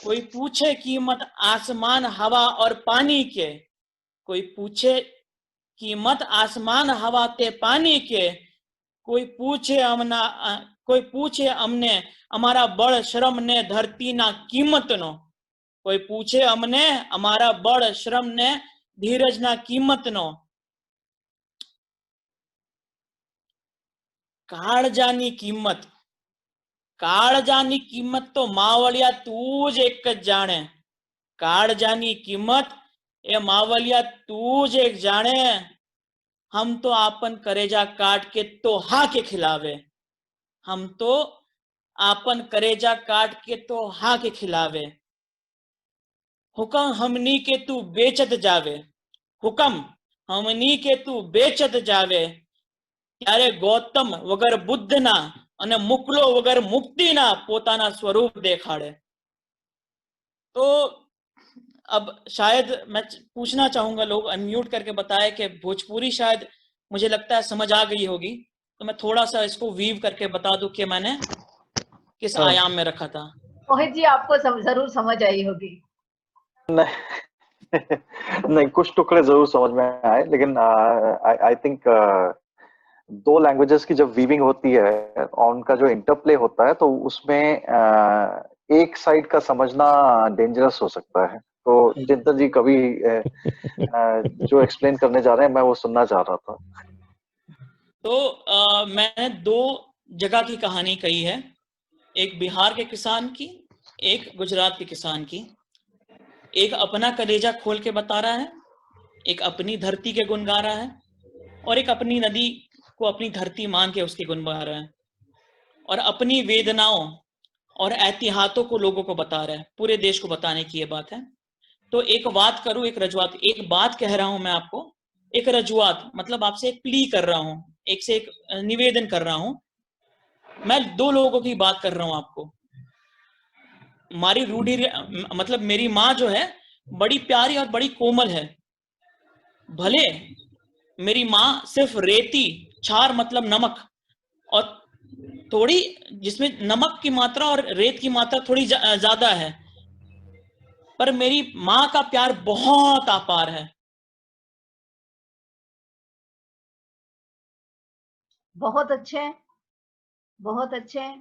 कोई पूछे कीमत आसमान हवा और पानी के, कोई पूछे कीमत आसमान हवा ते पानी के, कोई पूछे अमने अमारा बड़ श्रम ने धरती ना कीमत नो, कोई पूछे अमने अमारा बड़ श्रम ने धीरज ना कीमत नो। काळजानी कीमत, काळजानी कीमत तो मावलिया तू ज एक जाने। काळजानी कीमत ए मावलिया तू ज एक जाने। हम तो आपन करेजा काट के तो हा के खिलावे, हम तो आपन करेजा काट के तो हा के खिलावे। हुक्म हमनी के तू बेचत जावे, हुक्म हमनी के तू बेचत जावे। त्यारे गौतम वगर बुद्ध ना અને મુકલો વગર મુક્તિના પોતાના સ્વરૂપ દેખાડે। तो अब शायद मैं पूछना चाहूंगा, लोग अनम्यूट करके बताए कि भोजपुरी शायद मुझे लगता है समझ आ गई होगी। तो मैं थोड़ा सा इसको वीव करके बता दूं कि मैंने किस आयाम में रखा था। मोहित जी आपको जरूर समझ आई होगी। नहीं, कुछ टुकड़े जरूर समझ में आए, लेकिन आई थिंक दो लैंग्वेजेस की जब वीविंग होती है और उनका जो इंटरप्ले होता है तो उसमें एक साइड का समझना डेंजरस हो सकता है। तो चिंतन जी कभी जो एक्सप्लेन करने जा रहे हैं मैं वो सुनना चाह रहा था। तो मैंने दो जगह की कहानी कही है, एक बिहार के किसान की, एक गुजरात के किसान की। एक अपना कलेजा खोल के बता रहा है, एक अपनी धरती के गुण गा रहा है, और एक अपनी नदी को अपनी धरती मान के उसके गुण गा रहा है और अपनी वेदनाओं और एहतियातों को लोगों को बता रहा है। पूरे देश को बताने की ये बात है। तो एक बात करूं, एक रजुआत, एक बात कह रहा हूं मैं आपको, एक रजुआत मतलब आपसे एक प्ली कर रहा हूं, एक से एक निवेदन कर रहा हूं। मैं 2 लोगों की बात कर रहा हूं आपको। हमारी रूढ़ी मतलब मेरी माँ जो है बड़ी प्यारी और बड़ी कोमल है। भले मेरी माँ सिर्फ रेती, क्षार मतलब नमक, और थोड़ी जिसमें नमक की मात्रा और रेत की मात्रा थोड़ी ज्यादा है, पर मेरी माँ का प्यार बहुत अपार है। बहुत अच्छे, बहुत अच्छे।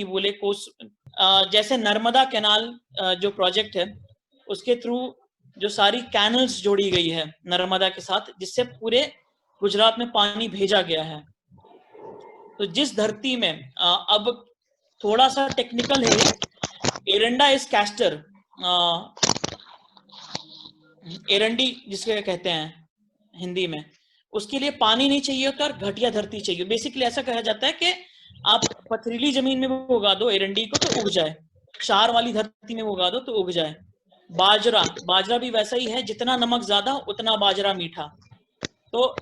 बोले कोस जैसे नर्मदा कैनाल जो प्रोजेक्ट है उसके थ्रू जो सारी कैनल्स जोड़ी गई है नर्मदा के साथ, जिससे पूरे गुजरात में पानी भेजा गया है। तो जिस धरती में अब थोड़ा सा टेक्निकल है, एरंडा इज कैस्टर, एरंडी जिसके कहते हैं हिंदी में, उसके लिए पानी नहीं चाहिए होता और घटिया धरती चाहिए। बेसिकली ऐसा कहा जाता है कि आप पथरीली जमीन में वो उगा दो एरंडी को तो उग जाए, क्षार वाली धरती में उगा दो तो उग जाए। बाजरा, बाजरा भी वैसा ही है, जितना नमक ज्यादा उतना बाजरा मीठा। तो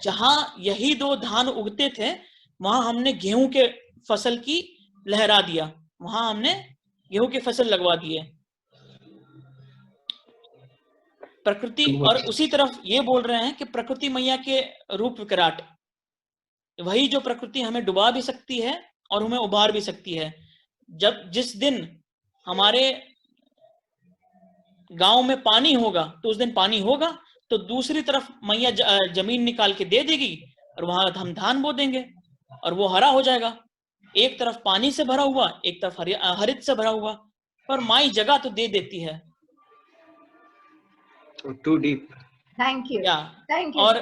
जहां यही 2 धान उगते थे वहां हमने गेहूं के फसल की लहरा दिया, वहां हमने गेहूं की फसल लगवा दी है। प्रकृति, और उसी तरफ ये बोल रहे हैं कि प्रकृति मैया के रूप विकराट, वही जो प्रकृति हमें डुबा भी सकती है और हमें उबार भी सकती है। जिस दिन हमारे गांव में पानी होगा तो उस दिन पानी होगा, तो दूसरी तरफ मैया जमीन निकाल के दे देगी और वहां हम धान बो देंगे और वो हरा हो जाएगा। एक तरफ पानी से भरा हुआ, एक तरफ हरित से भरा हुआ, पर माई जगह तो दे देती है। Too deep. Thank you, thank you. और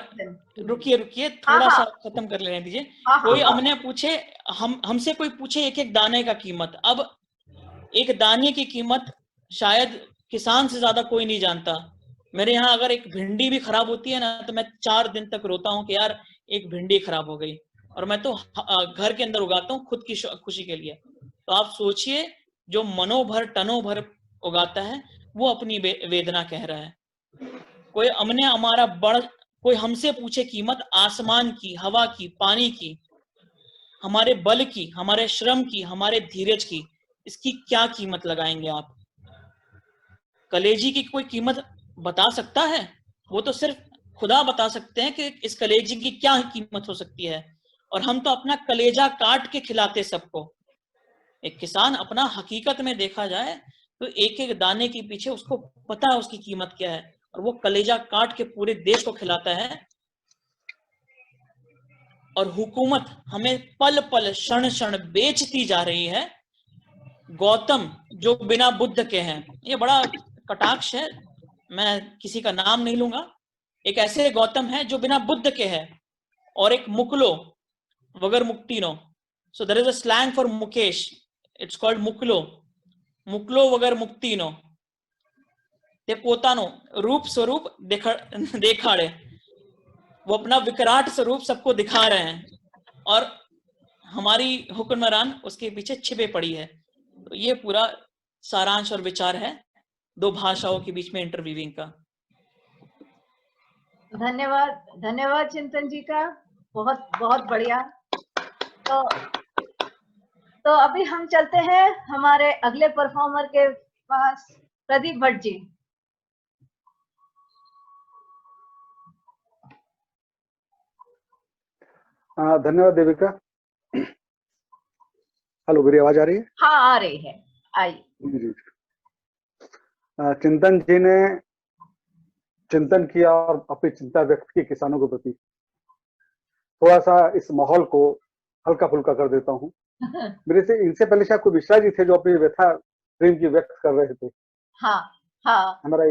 रुकिए थोड़ा सा खत्म कर लेने दीजिए। कोई हमने पूछे, हमसे कोई पूछे एक दाने का कीमत। अब एक दाने की कीमत शायद किसान से ज्यादा कोई नहीं जानता। मेरे यहाँ अगर एक भिंडी भी खराब होती है ना तो मैं 4 दिन तक रोता हूँ कि यार एक भिंडी खराब हो गई, और मैं तो घर के अंदर उगाता हूँ खुद की खुशी के लिए। तो आप सोचिए जो मनो भर टनों भर उगाता है वो अपनी वेदना कह रहा है। कोई कोई हमसे पूछे कीमत आसमान की, हवा की, पानी की, हमारे बल की, हमारे श्रम की, हमारे धीरज की, इसकी क्या कीमत लगाएंगे आप? कलेजी की कोई कीमत बता सकता है? वो तो सिर्फ खुदा बता सकते हैं कि इस कलेजी की क्या कीमत हो सकती है। और हम तो अपना कलेजा काट के खिलाते सबको। एक किसान अपना हकीकत में देखा जाए तो एक एक दाने के पीछे उसको पता है उसकी कीमत क्या है, और वो कलेजा काट के पूरे देश को खिलाता है। और हुकूमत हमें पल पल क्षण क्षण बेचती जा रही है। गौतम जो बिना बुद्ध के हैं, ये बड़ा कटाक्ष है, मैं किसी का नाम नहीं लूंगा। एक ऐसे गौतम है जो बिना बुद्ध के है, और एक मुकलो वगर मुक्तिनो। So there is a slang for Mukesh, it's called Muklo, मुकलो वगर मुक्तिनो। ते पोतानो रूप स्वरूप देखाड़े, वो अपना विकराट स्वरूप सबको दिखा रहे हैं, और हमारी हुक्मरान उसके पीछे छिपे पड़ी है। तो ये पूरा सारांश और विचार है 2 भाषाओं के बीच में इंटरवीविंग का। धन्यवाद, धन्यवाद चिंतन जी का, बहुत बहुत बढ़िया। तो अभी हम चलते हैं हमारे अगले परफॉर्मर के पास, प्रदीप भट्ट जी। धन्यवाद देविका। हेलो, मेरी आवाज आ रही है? हाँ आ रही है, आइए। चिंतन जी ने चिंतन किया और अपनी चिंता व्यक्त की किसानों के प्रति। थोड़ा सा इस माहौल को हल्का फुल्का कर देता हूँ। मेरे से इनसे पहले शायद कोई मिश्रा जी थे जो अपनी व्यथा प्रेम की व्यक्त कर रहे थे। हाँ हाँ, हमारा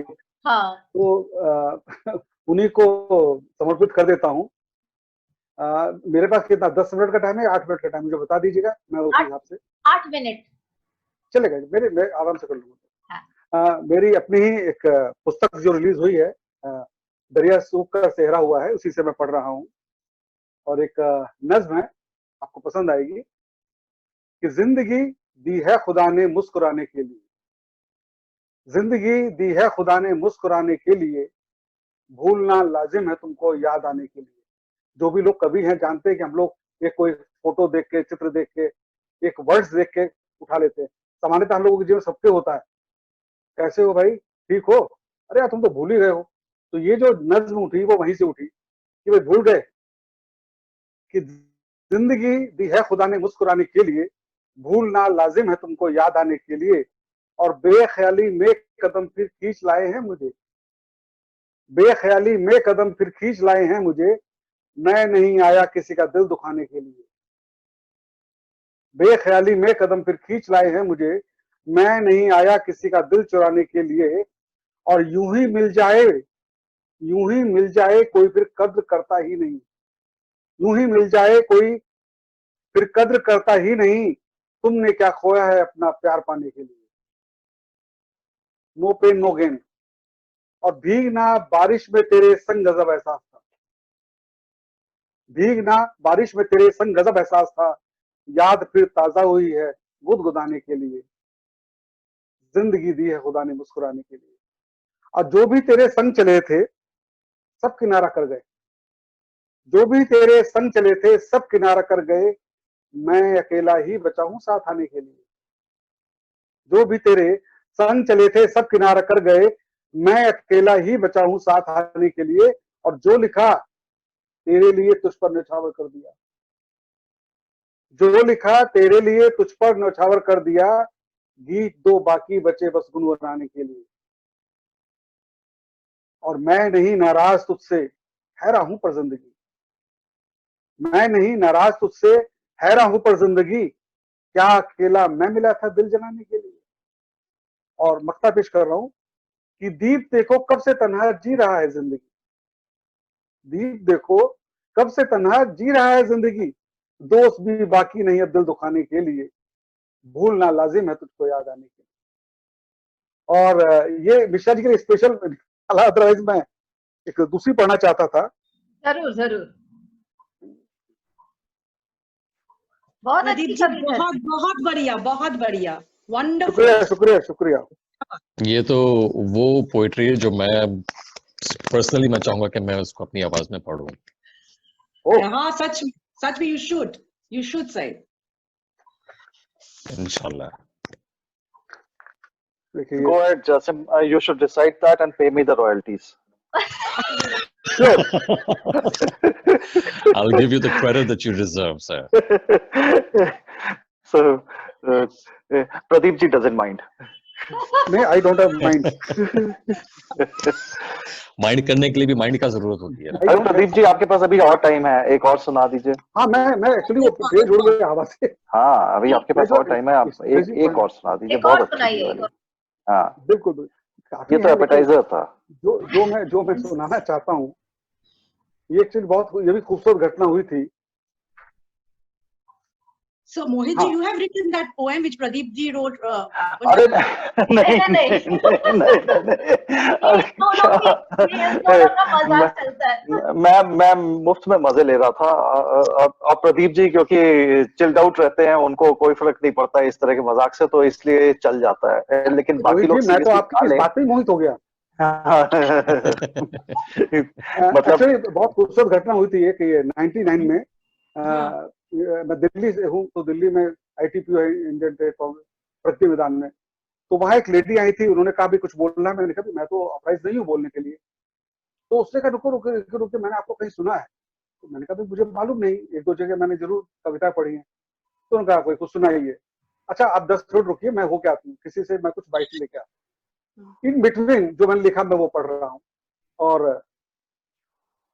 हाँ तो उन्हीं को समर्पित कर देता हूँ। मेरे पास कितना 10 मिनट का टाइम है, 8 मिनट का टाइम, मुझे बता दीजिएगा, मैं उस हिसाब से 8 मिनट चलेगा। मैं आराम से कर लूंगा। मेरी अपनी ही एक पुस्तक जो रिलीज हुई है, दरिया सूख कर सेहरा हुआ है, उसी से मैं पढ़ रहा हूँ। और एक नज्म है, आपको पसंद आएगी, कि जिंदगी दी है खुदा ने मुस्कुराने के लिए, जिंदगी दी है खुदा ने मुस्कुराने के लिए, भूलना लाजिम है तुमको याद आने के लिए। जो भी लोग कवि हैं जानते हैं कि हम लोग एक कोई फोटो देख के, चित्र देख के, एक वर्ड्स देख के उठा लेते हैं। सामान्यतः हम लोगों के जीवन सबके होता है, कैसे हो भाई, ठीक हो, अरे यार तुम तो भूल ही गए हो। तो ये जो नज्म उठी वो वहीं से उठी कि भाई भूल गए कि जिंदगी दी है खुदा ने मुस्कुराने के लिए, भूलना लाजिम है तुमको याद आने के लिए, और बेख्याली में कदम फिर खींच लाए हैं मुझे, बेख्याली में कदम फिर खींच लाए हैं मुझे, मैं नहीं आया किसी का दिल दुखाने के लिए, बेख्याली में कदम फिर खींच लाए हैं मुझे, मैं नहीं आया किसी का दिल चुराने के लिए। और यूं ही मिल जाए, यूं ही मिल जाए कोई फिर कद्र करता ही नहीं, यूं ही मिल जाए कोई फिर कद्र करता ही नहीं, तुमने क्या खोया है अपना प्यार पाने के लिए। No pain no gain. और भीगना बारिश में तेरे संग गजब एहसास था, भीगना बारिश में तेरे संग गजब एहसास था, याद फिर ताजा हुई है गुदगुदाने के लिए, जिंदगी दी है खुदा ने मुस्कुराने के लिए। और जो भी तेरे संग चले थे सब किनारा कर गए, जो भी तेरे संग चले थे सब किनारा कर गए, मैं अकेला ही बचा हूं साथ आने के लिए। जो भी तेरे संग चले थे सब किनारा कर गए, मैं अकेला ही बचा हूं साथ आने के लिए। और जो लिखा तेरे लिए तुझ पर न्यौछावर कर दिया, जो लिखा तेरे लिए तुझ पर न्यौछावर कर दिया, गीत दो बाकी बचे बस गुनगुनाने के लिए। और मैं नहीं नाराज तुझसे हैरा हूं पर जिंदगी, मैं नहीं नाराज तुझसे हैरा हूं पर जिंदगी, क्या अकेला मैं मिला था दिल जलाने के लिए। और मक्ता पेश कर रहा हूं कि दीप देखो कब से तन्हा जी रहा है जिंदगी, दीप देखो कब से तन्हा जी रहा है जिंदगी, दोस्त भी बाकी नहीं है दिल दुखाने के लिए, भूलना लाजिम है तुझको याद आने के लिए। और ये मिश्रा जी के लिए स्पेशल, अदरवाइज मैं एक दूसरी पढ़ना चाहता था। जरूर जरूर, बहुत प्रदीप अच्छी जी कविता है। बहुत बहुत बढ़िया, बहुत बढ़िया, वंडरफुल। शुक्रिया शुक्रिया शुक्रिया। ये तो वो पोइट्री है जो मैं पर्सनली मैं चाहूंगा कि मैं उसको अपनी आवाज में पढूं। हाँ सच सच में, यू शुड से। इंशाल्लाह। Go ahead, Jasim. You should recite that and pay me the royalties. Sure. I'll give you the credit that you deserve, sir. So, Pradeep ji doesn't mind. नहीं, I don't have mind. Mind करने के लिए भी mind का जरूरत होती है। अरे प्रदीप जी, आपके पास अभी और टाइम है, एक और सुना दीजिए। हाँ, मैं एक्चुअली वो पेज उड़ गया हवा से। हाँ, अभी आपके पास और टाइम है, आप एक और सुना दीजिए, बहुत अच्छी वाली। हाँ बिल्कुल, ये तो एपेटाइजर था। जो मैं सुनाना चाहता हूँ, ये एक्चुअली बहुत, ये भी खूबसूरत घटना हुई थी। So Mohit ji, you have written that poem which Pradeep ji wrote. अरे नहीं, मैं मुफ्त में मजे ले रहा था। और प्रदीप जी क्योंकि चिल्ड आउट रहते हैं, उनको कोई फर्क नहीं पड़ता है इस तरह के मजाक से, तो इसलिए चल जाता है। लेकिन बाकी लोग मैं तो आपकी इस बात पे मोहित हो गया। मतलब बहुत खूबसूरत घटना हुई थी एक, ये 99 में। मैं दिल्ली से हूँ, तो दिल्ली में ITPO है, इंडियन टेलीकॉम प्रगति मैदान में। तो वहां एक लेडी आई थी, उन्होंने कहा भी कुछ बोलना है। मैंने कहा मैं तो अप्राइज नहीं हूँ बोलने के लिए। तो उसने कहा रुको रुको रुको रुको, मैंने आपको कहीं सुना है। तो मैंने कहा मुझे मालूम नहीं, एक दो जगह मैंने जरूर कविता पढ़ी है। तो उन्होंने कहा कोई कुछ सुनाइए। अच्छा आप 10 मिनट रुकिए, मैं होके आती हूँ, किसी से मैं कुछ बाइट लेके आता हूँ। इन बिटवीन जो मैंने लिखा मैं वो पढ़ रहा हूँ। और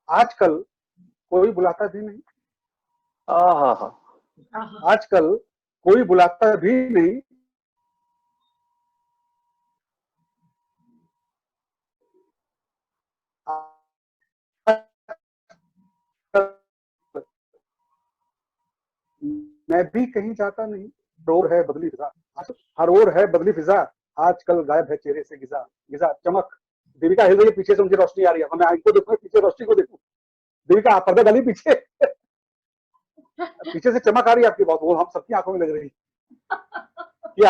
आजकल कोई बुलाता भी नहीं, आजकल कोई बुलाता भी नहीं, मैं भी कहीं जाता नहीं, हर ओर है बदली फिजा, हर ओर है बदली फिजा, आजकल गायब है चेहरे से गिजा, गिजा चमक। देविका हिल रही है, पीछे से मुझे रोशनी आ रही है, मैं इनको देखूं पीछे रोशनी को देखूं। देविका आप पर्दा डाली पीछे पीछे से चमक आ रही है आपकी, बहुत वो हम सबकी आंखों में लग रही है कि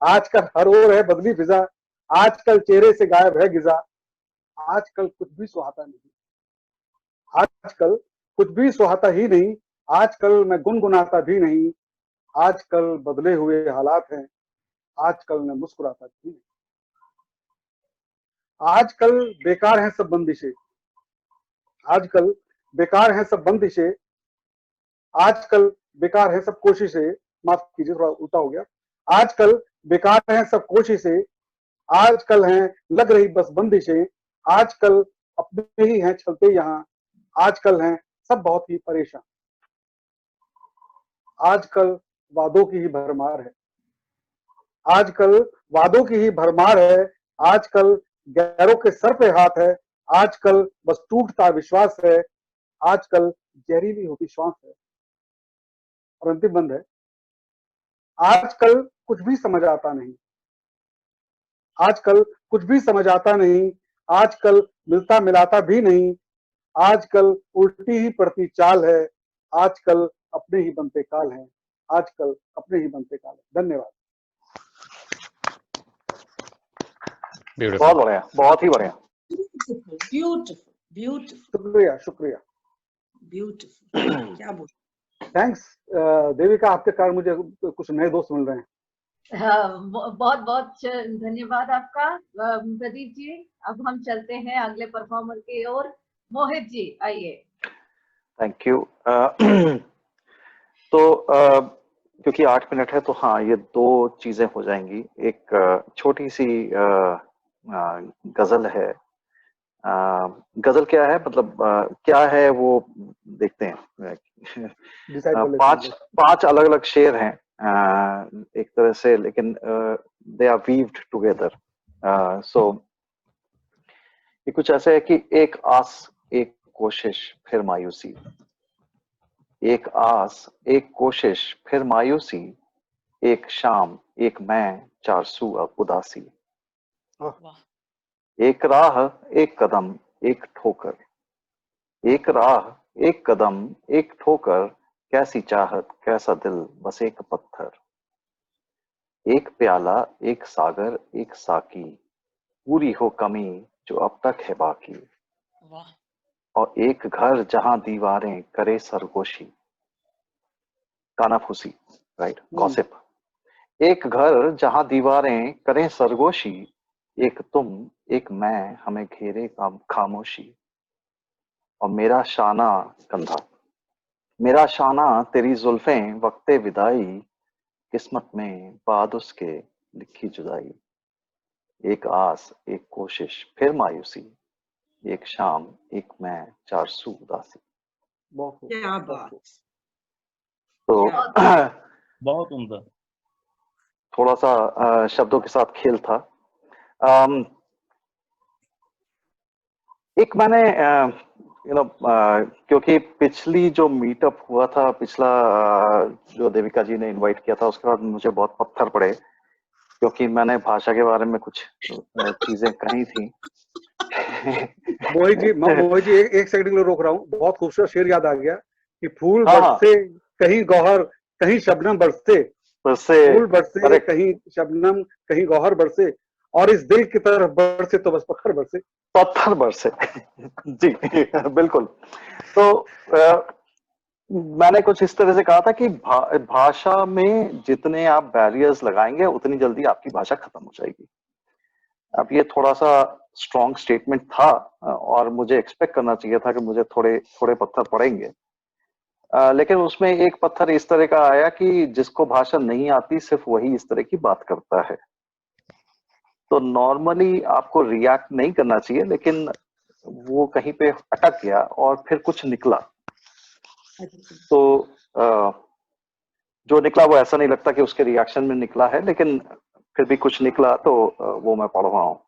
आजकल हर ओर है बदली फिजा, आजकल चेहरे से गायब है गिजा, आजकल कुछ भी सुहाता नहीं, आजकल कुछ भी सुहाता ही नहीं, आजकल मैं गुनगुनाता भी नहीं, आजकल बदले हुए हालात हैं, आजकल मैं मुस्कुराता भी नहीं, आजकल बेकार हैं सब बंदिशें, आजकल बेकार हैं सब बंदिशें, आजकल बेकार है सब कोशिशें, माफ कीजिए थोड़ा उल्टा हो गया, आजकल बेकार हैं सब कोशिशें, आजकल हैं लग रही बस बंदिशें, आजकल अपने ही हैं चलते यहाँ, आजकल हैं सब बहुत ही परेशान, आजकल वादों की ही भरमार है, आजकल वादों की ही भरमार है, आजकल गैरों के सर पे हाथ है, आजकल बस टूटता विश्वास है, आजकल जहरीली होती श्वास है। और अंतिम बंद है, आजकल कुछ भी समझ आता नहीं, आजकल कुछ भी समझ आता नहीं, आजकल मिलता मिलाता भी नहीं, आजकल उल्टी ही पड़ती चाल है, आजकल अपने ही बनते काल हैं, आजकल अपने ही बनते काल है। धन्यवाद। बहुत बढ़िया, बहुत ही बढ़िया। ब्यूटीफुल ब्यूटीफुल शुक्रिया शुक्रिया, ब्यूटीफुल क्या बोल। थैंक्स देविका, आपके कारण मुझे कुछ नए दोस्त मिल रहे हैं। बहुत बहुत धन्यवाद आपका प्रदीप जी। अब हम चलते हैं अगले परफॉर्मर की ओर। मोहित जी आइए। Thank you. तो क्योंकि 8 मिनट है तो हाँ, ये 2 चीजें हो जाएंगी। एक छोटी सी गजल है। गजल क्या है, मतलब क्या है वो देखते हैं। 5 अलग अलग शेर हैं एक तरह से, लेकिन दे आर वीव्ड टुगेदर। सो ये कुछ ऐसे है कि एक आस एक कोशिश फिर मायूसी, एक आस एक कोशिश फिर मायूसी, एक शाम एक मैं 400 उदासी, एक राह एक कदम एक ठोकर, एक राह एक कदम एक ठोकर, कैसी चाहत कैसा दिल बस एक पत्थर, एक प्याला एक सागर एक साकी, पूरी हो कमी जो अब तक है बाकी, और एक घर जहां दीवारें करे सरगोशी, कानाफूसी, राइट, गॉसिप। एक घर जहां दीवारें करें सरगोशी, एक तुम एक मैं हमें घेरे खामोशी, और मेरा शाना कंधा, मेरा शाना तेरी जुल्फें वक्ते विदाई, किस्मत में बाद उसके लिखी जुदाई, एक आस एक कोशिश फिर मायूसी, एक शाम एक मैं 400 उदासी। क्या बात। तो बहुत उम्दा। थोड़ा सा शब्दों के साथ खेल था। एक मैंने क्योंकि पिछली जो मीटअप हुआ था, पिछला जो देविका जी ने इनवाइट किया था, उसके बाद मुझे बहुत पत्थर पड़े, क्योंकि मैंने भाषा के बारे में कुछ चीजें कही थी। मोहित जी एक सेकंड के लिए रोक रहा हूँ, बहुत खूबसूरत शेर याद आ गया कि फूल बरसे कहीं गौहर कहीं शबनम बरसे, फूल बरसे कहीं शबनम कहीं गौहर बरसे, और इस दिल की तरफ बरसे तो बस पत्थर बरसे, पत्थर बरसे। जी बिल्कुल। तो मैंने कुछ इस तरह से कहा था कि भाषा में जितने आप बैरियर्स लगाएंगे उतनी जल्दी आपकी भाषा खत्म हो जाएगी। अब ये थोड़ा सा स्ट्रॉन्ग स्टेटमेंट था, और मुझे एक्सपेक्ट करना चाहिए था कि मुझे थोड़े थोड़े पत्थर पड़ेंगे, लेकिन उसमें एक पत्थर इस तरह का आया कि जिसको भाषा नहीं आती सिर्फ वही इस तरह की बात करता है। तो नॉर्मली आपको रिएक्ट नहीं करना चाहिए, लेकिन वो कहीं पे अटक गया और फिर कुछ निकला। तो जो निकला वो ऐसा नहीं लगता कि उसके रिएक्शन में निकला है, लेकिन फिर भी कुछ निकला, तो वो मैं पढ़ रहा हूँ।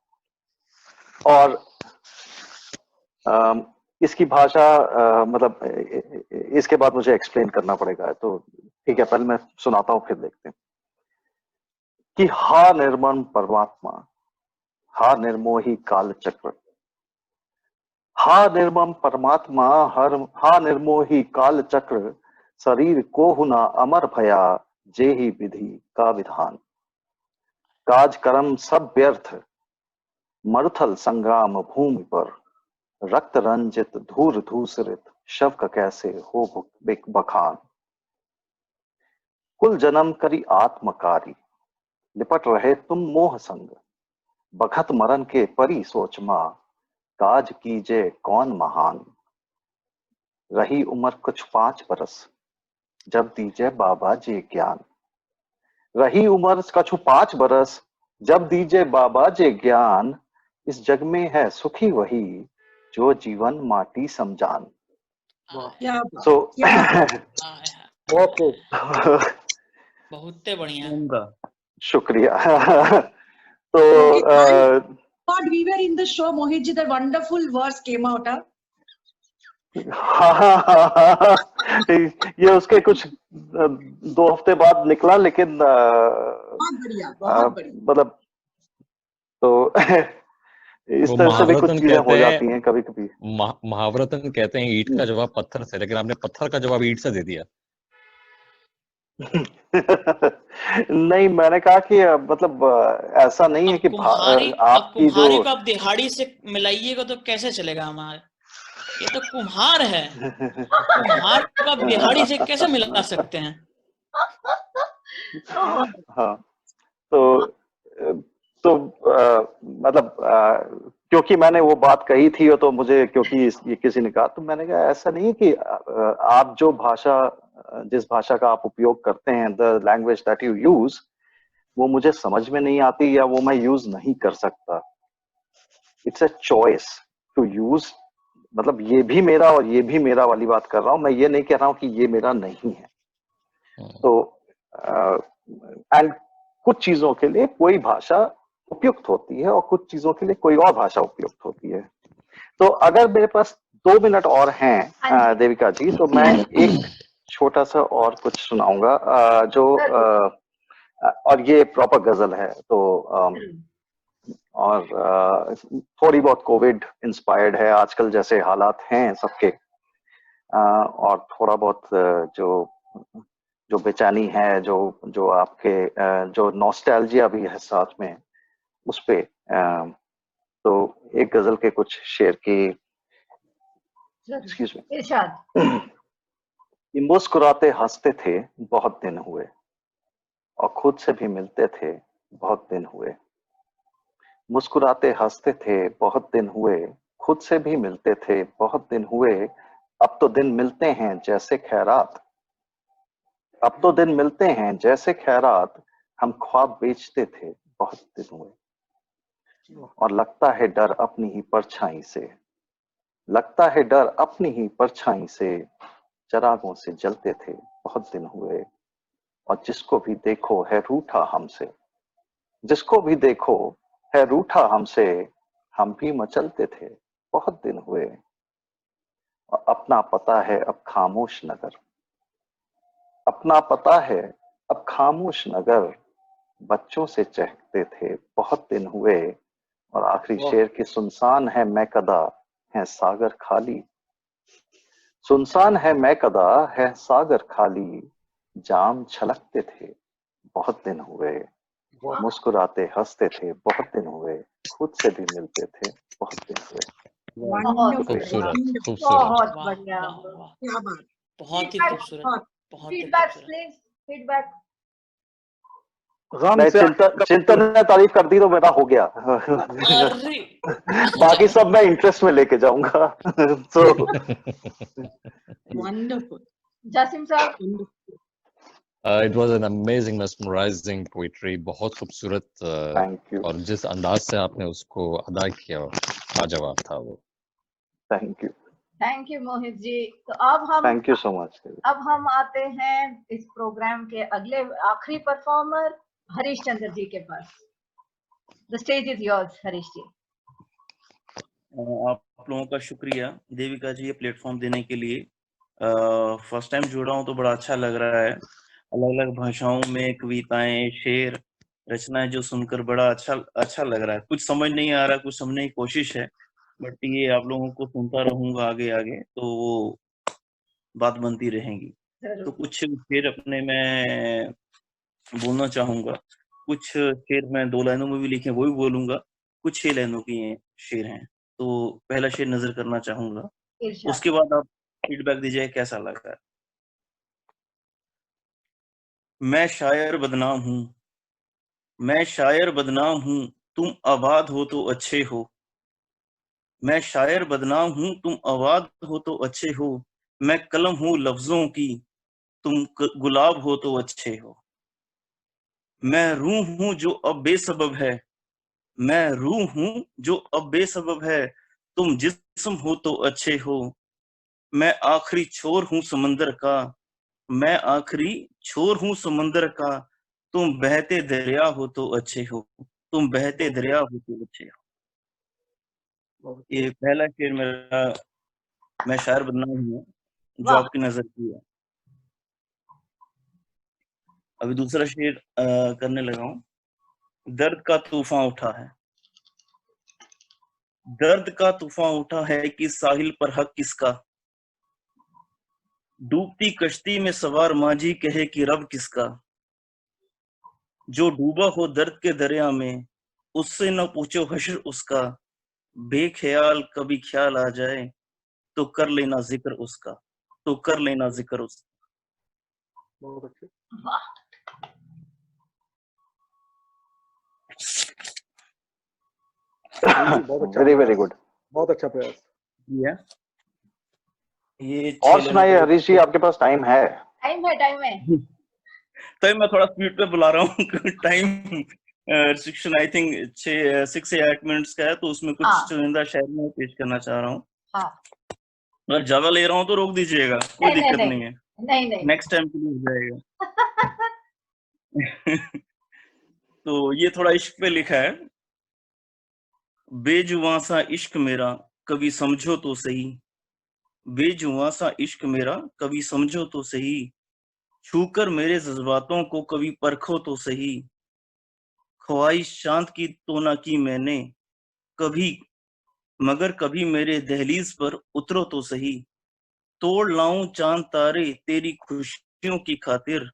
और इसकी भाषा मतलब इसके बाद मुझे एक्सप्लेन करना पड़ेगा, तो ठीक है, पहले मैं सुनाता हूँ फिर देखते हैं कि हा निर्मम परमात्मा, हा निर्मोही काल चक्र, हा निर्मम परमात्मा, हा निर्मोही काल चक्र, शरीर को हुना अमर भया, जे ही विधि का विधान, काज कर्म सब व्यर्थ, मरुथल संग्राम भूमि पर, रक्त रंजित धूर धूसरित, शव का कैसे हो बखान, कुल जन्म करी आत्मकारी, लिपट रहे तुम मोह संग, बखत मरण के परी सोच मां, काज कीजे कौन महान, रही उम्र कुछ 5 बरस, जब दीजे बाबा जी ज्ञान, रही उम्र कछु 5 बरस, जब दीजे बाबा जी ज्ञान, इस जग में है सुखी वही, जो जीवन माटी समझान। क्या सो बहुत खूब। बहुत बढ़िया। शुक्रिया। तो Mohit, I thought we were in the show, Mohit ji, that wonderful verse came out. हाँ, ये उसके कुछ 2 हफ्ते बाद निकला, लेकिन बहुत बढ़िया, बहुत बढ़िया। मतलब तो इस वो तरह से भी कुछ महावरतन चीजें कहते हो हैं, जाती हैं कभी कभी। महावरतन कहते हैं ईंट का जवाब पत्थर से, लेकिन आपने पत्थर का जवाब ईंट से दे दिया। नहीं, मैंने कहा कि मतलब ऐसा नहीं है कि आपकी जो कुम्हारी को आप दिहाड़ी से मिलाइएगा तो कैसे चलेगा हमारे, ये तो कुम्हार है, कुम्हार को आप दिहाड़ी से कैसे मिला सकते हैं? हाँ, तो मतलब क्योंकि मैंने वो बात कही थी, तो मुझे क्योंकि ये किसी ने कहा, तो मैंने कहा ऐसा नहीं है कि आप जो भाषा, जिस भाषा का आप उपयोग करते हैं, the language that you use, वो मुझे समझ में नहीं आती या वो मैं यूज नहीं कर सकता। It's a choice to use, मतलब ये भी मेरा और ये भी मेरा वाली बात कर रहा हूं मैं, ये नहीं कह रहा हूं कि ये मेरा नहीं है। तो एंड कुछ चीजों के लिए कोई भाषा उपयुक्त होती है और कुछ चीजों के लिए कोई और भाषा उपयुक्त होती है। तो अगर मेरे पास 2 मिनट और हैं देविका जी, तो मैं एक छोटा सा और कुछ सुनाऊंगा, जो और ये प्रॉपर गजल है, तो और थोड़ी बहुत कोविड इंस्पायर्ड है, आजकल जैसे हालात हैं सबके, और थोड़ा बहुत जो बेचैनी है, जो आपके जो नॉस्टैल्जिया भी है साथ में, उस पे तो एक गजल के कुछ शेर की, एक्सक्यूज मी, इरशाद। मुस्कुराते हंसते थे बहुत दिन हुए, और खुद से भी मिलते थे बहुत दिन हुए, मुस्कुराते हंसते थे बहुत दिन हुए, खुद से भी मिलते थे बहुत दिन हुए, अब तो दिन मिलते हैं जैसे खैरात, अब तो दिन मिलते हैं जैसे खैरात, हम ख्वाब बेचते थे बहुत दिन हुए, और लगता है डर अपनी ही परछाई से, लगता है डर अपनी ही परछाई से, चरागों से जलते थे बहुत दिन हुए, और जिसको भी देखो है रूठा हमसे, जिसको भी देखो है रूठा हमसे, हम भी मचलते थे बहुत दिन हुए, और अपना पता है अब खामोश नगर, अपना पता है अब खामोश नगर, बच्चों से चहकते थे बहुत दिन हुए, और आखिरी शेर की, सुनसान है मैं कदा है सागर खाली, सुनसान है मैं कदा है सागर खाली, जाम छलकते थे बहुत दिन हुए, मुस्कुराते हंसते थे बहुत दिन हुए, खुद से भी मिलते थे बहुत दिन हुए। खूबसूरत, खूबसूरत। बहुत बढ़िया, क्या बात, बहुत ही खूबसूरत, बहुत ही फीडबैक खूबसूरत। Please, feedback. गम से चिंतन ने तारीफ कर दी तो मेरा हो गया। अरे बाकी सब मैं इंटरेस्ट में लेके जाऊंगा। तो wonderful. जासिम साहब। It was an amazing, mesmerizing poetry. बहुत खूबसूरत, थैंक यू, और जिस अंदाज से आपने उसको अदा किया, लाजवाब था वो। Thank you, thank you Mohit ji. तो अब हम, थैंक यू सो मच। अब हम आते हैं इस प्रोग्राम के अगले आखिरी परफॉर्मर हरीश चंद्र जी के पास। The stage is yours Harish ji. आप लोगों का शुक्रिया देविका जी ये प्लेटफॉर्म देने के लिए। फर्स्ट टाइम जुड़ा हूँ तो बड़ा अच्छा लग रहा है। अलग अलग भाषाओं में कविताएं, शेर, रचनाएं जो सुनकर बड़ा अच्छा लग रहा है। कुछ समझ नहीं आ रहा, कुछ समझने की कोशिश है, बट ये आप लोगों को सुनता रहूंगा आगे आगे तो वो बात बनती रहेंगी। तो कुछ शेर अपने मैं बोलना चाहूंगा। कुछ शेर मैं 2 लाइनों में भी लिखे वो भी बोलूंगा, कुछ 6 लाइनों की शेर हैं। तो पहला शेर नजर करना चाहूंगा, उसके बाद आप फीडबैक दीजिए कैसा लगा। मैं शायर बदनाम हूँ, मैं शायर बदनाम हूँ, तुम आबाद हो तो अच्छे हो। मैं शायर बदनाम हूँ, तुम आबाद हो तो अच्छे हो। मैं कलम हूँ लफ्जों की, तुम गुलाब हो तो अच्छे हो। मैं रूह हूँ जो अब बेसबब है, मैं रूह हूँ जो अब बेसबब है, तुम जिस्म हो तो अच्छे हो। मैं आखिरी छोर हूँ समंदर का, मैं आखिरी छोर हूँ समंदर का, तुम बहते दरिया हो तो अच्छे हो, तुम बहते दरिया हो तो अच्छे हो। ये पहला शेर मेरा मैं शायर बदनाम हूँ जो आपकी नजर की है। अभी दूसरा शेर करने लगा हूँ। दर्द का तूफान उठा है, दर्द का तूफान उठा है कि साहिल पर हक किसका। डूबती कश्ती में सवार माझी कहे कि रब किसका। जो डूबा हो दर्द के दरिया में, उससे न पूछो हश्र उसका। बेख्याल कभी ख्याल आ जाए तो कर लेना जिक्र उसका, तो कर लेना जिक्र उसका। बहुत अच्छे, बहुत अच्छा, वेरी गुड। बहुत अच्छा प्रयास। ये और सुनाइए हरीश जी, आपके पास टाइम है? टाइम है तो मैं थोड़ा स्पीड पे बुला रहा हूँ। टाइम रिस्ट्रिक्शन आई थिंक 6 से 8 मिनट्स का है, तो उसमें कुछ चुनिंदा शायरी में पेश करना चाह रहा हूँ। अगर ज्यादा ले रहा हूँ तो रोक दीजिएगा, कोई दिक्कत नहीं है, नहीं नेक्स्ट टाइम के लिए हो जाएगा। तो ये थोड़ा इश्क पे लिखा है। बेजुबां सा इश्क मेरा कभी समझो तो सही, बेजुबां सा इश्क मेरा कभी समझो तो सही। छूकर मेरे जज्बातों को कभी परखो तो सही। ख्वाहिश शांत की तो ना की मैंने कभी, मगर कभी मेरे दहलीज पर उतरो तो सही। तोड़ लाऊं चांद तारे तेरी खुशियों की खातिर,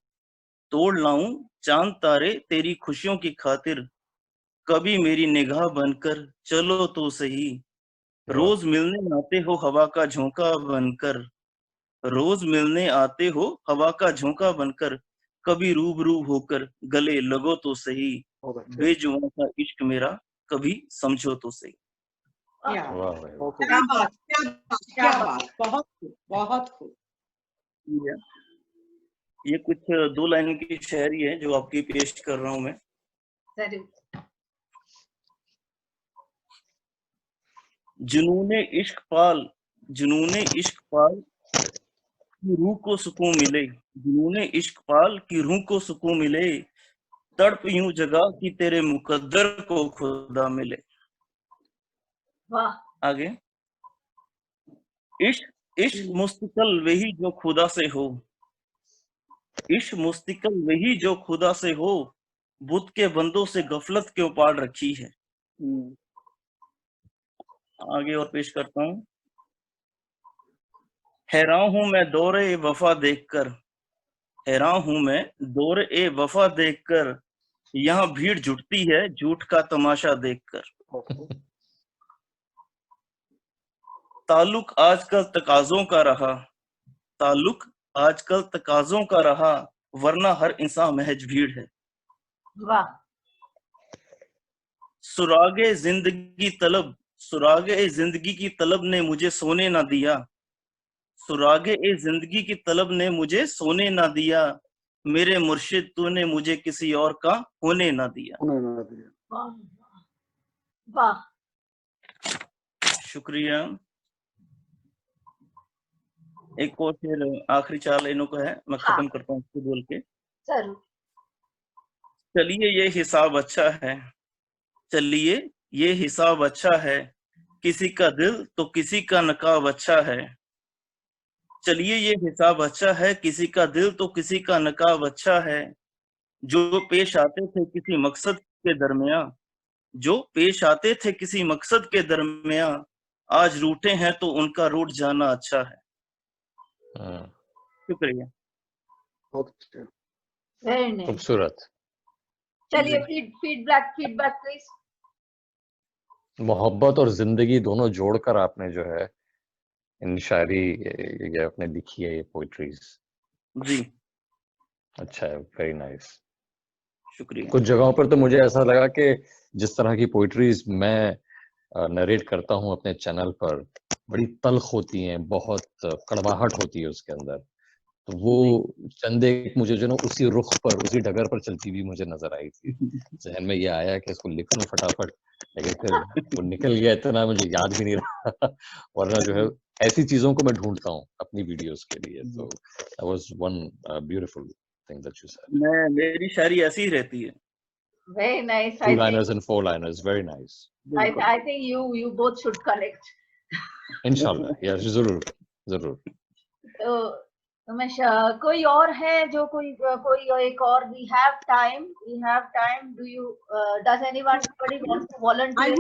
तोड़ लाऊं चांद तारे तेरी खुशियों की खातिर। कभी मेरी निगाह बनकर चलो तो सही। रोज मिलने आते हो हवा का झोंका बनकर, रोज मिलने आते हो हवा का झोंका बनकर। कभी रूबरू होकर गले लगो तो सही। बेजुबां सा इश्क मेरा कभी समझो तो सही। क्या बात, क्या बात, बहुत खूब, बहुत खूब। ये कुछ 2 लाइन की शायरी है जो आपकी पेश कर रहा हूं मैं। जुनूने इश्क पाल, जुनूने इश्क पाल की रूह को सुकून मिले, जुनूने इश्क पाल की रूह को सुकून मिले। तड़प यूं जगा कि तेरे मुकद्दर को खुदा मिले। वाह। आगे। इश्क इश्क मुस्तकिल वही जो खुदा से हो, इश्क मुस्तकिल वही जो खुदा से हो। बुत के बंदों से गफलत क्यों पाल रखी है। आगे और पेश करता हूँ। हैरान हूं मैं दौरे वफा देखकर, हैरान हूं मैं दौरे वफा देखकर। यहाँ भीड़ जुटती है झूठ का तमाशा देखकर। ताल्लुक आजकल तकाजों का रहा, ताल्लुक आजकल तकाजों का रहा, वरना हर इंसान महज भीड़ है। वाह। सुरागे जिंदगी तलब, सुरागे जिंदगी की तलब ने मुझे सोने ना दिया, सुरागे जिंदगी की तलब ने मुझे सोने ना दिया। मेरे मुर्शिद तूने मुझे किसी और का होने ना दिया। वाह। शुक्रिया। एक और फिर आखिरी 4 लाइनों का है, मैं खत्म करता हूँ इसको बोल के। चलिए ये हिसाब अच्छा है, चलिए ये हिसाब अच्छा है किसी का दिल तो किसी का नकाब अच्छा है, चलिए ये हिसाब अच्छा है, किसी का दिल तो किसी का नकाब अच्छा है, जो पेश आते थे किसी मकसद के दरमियां, जो पेश आते थे किसी मकसद के दरमियां, आज रूठे हैं तो उनका रूठ जाना अच्छा है। हाँ, शुक्रिया। बहुत अच्छे। Very nice. खूबसूरत। चलिए फीडबैक प्लीज। मोहब्बत और जिंदगी दोनों जोड़कर आपने जो है इन शायरी ये आपने लिखी है, ये पोइट्रीज। जी अच्छा है, वेरी नाइस। शुक्रिया। कुछ जगहों पर तो मुझे ऐसा लगा कि जिस तरह की पोइट्रीज मैं नरेट करता हूँ अपने चैनल पर, बड़ी तल्ख होती हैं, बहुत कड़वाहट होती है उसके अंदर, तो वो चंद एक मुझे जो ना उसी रुख पर, उसी डगर पर चलती हुई मुझे नजर आई थी। जहन में ये आया कि इसको लिख लूं फटाफट, लेकिन फिर वो निकल गया, इतना मुझे याद भी नहीं रहा। वरना जो है ऐसी चीजों को मैं ढूंढता हूँ अपनी वीडियोस के लिए। तो that was one beautiful thing that you said. मेरी शायरी ऐसी ही रहती है। Very nice. I Two think liners and four liners, very nice. I think you both should connect. इंशाल्लाह, या जरूर। तो मैं कोई और है जो कोई एक और we have time. Do you does anybody wants to volunteer?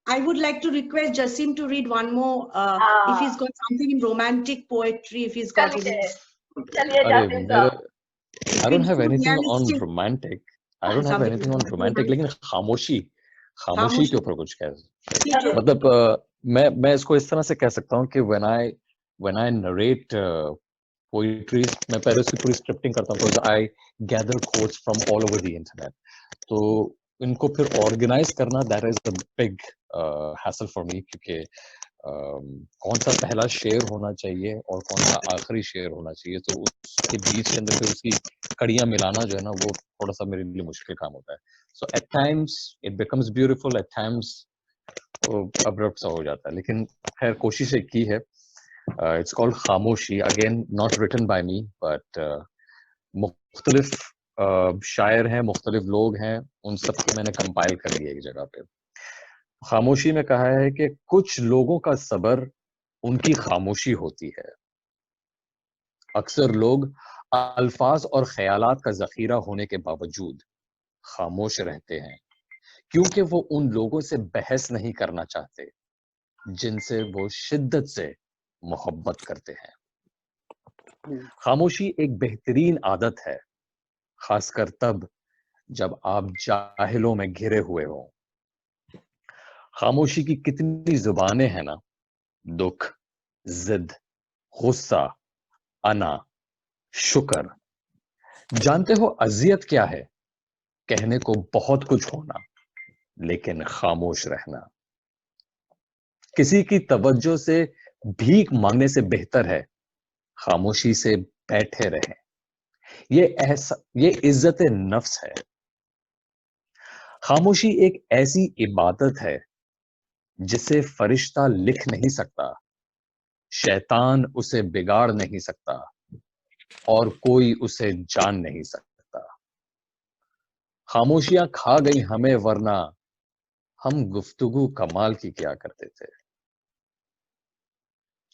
I would like to request Jasim to read one more if he's got something in romantic poetry, if he's got any. चलिए जासिम साहब। I don't have anything on romantic. I don't have anything on romantic, लेकिन खामोशी के ऊपर कुछ कह, मतलब मैं इसको इस तरह से कह सकता हूँ कि when I narrate poetry, मैं पहले उसकी पूरी स्क्रिप्टिंग करता हूँ, because I gather quotes from all over the internet. तो इनको फिर ऑर्गेनाइज करना, that is the big hassle for me, क्योंकि कौन सा पहला शेर होना चाहिए और कौन सा आखिरी शेर होना चाहिए, तो उसके बीच के अंदर फिर उसकी कड़ियां मिलाना जो है ना, वो थोड़ा सा मेरे लिए मुश्किल काम होता है। So at times it becomes beautiful, at times abrupt सा हो जाता है, लेकिन खैर कोशिश की है। It's called Khamoshi, again not written by me, but मुख्तलिफ शायर हैं, मुख्तलिफ लोग हैं, उन सबको मैंने कंपाइल कर लिया एक जगह पे। खामोशी में कहा है कि कुछ लोगों का सब्र उनकी खामोशी होती है। अक्सर लोग अल्फाज और ख्यालात का जखीरा होने के बावजूद खामोश रहते हैं, क्योंकि वो उन लोगों से बहस नहीं करना चाहते जिनसे वो शिद्दत से मोहब्बत करते हैं। खामोशी एक बेहतरीन आदत है, खासकर तब जब आप जाहिलों में घिरे हुए हों। खामोशी की कितनी जुबानें हैं ना, दुख, जिद, गुस्सा, अना, शुक्र। जानते हो अजियत क्या है? कहने को बहुत कुछ होना, लेकिन खामोश रहना। किसी की तवज्जो से भीख मांगने से बेहतर है खामोशी से बैठे रहें। ये इज्जत नफ्स है। खामोशी एक ऐसी इबादत है जिसे फरिश्ता लिख नहीं सकता, शैतान उसे बिगाड़ नहीं सकता, और कोई उसे जान नहीं सकता। खामोशियां खा गई हमें, वरना हम गुफ्तगू कमाल की क्या करते थे।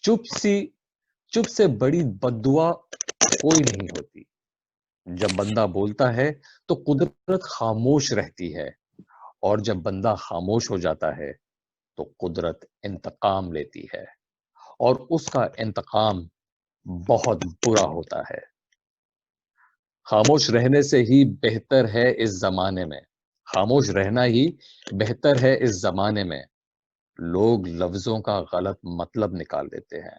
चुप से बड़ी बद्दुआ कोई नहीं होती। जब बंदा बोलता है तो कुदरत खामोश रहती है, और जब बंदा खामोश हो जाता है तो कुदरत इंतकाम लेती है, और उसका इंतकाम बहुत बुरा होता है। खामोश रहने से ही बेहतर है इस जमाने में, खामोश रहना ही बेहतर है इस जमाने में। लोग लफ्जों का गलत मतलब निकाल देते हैं।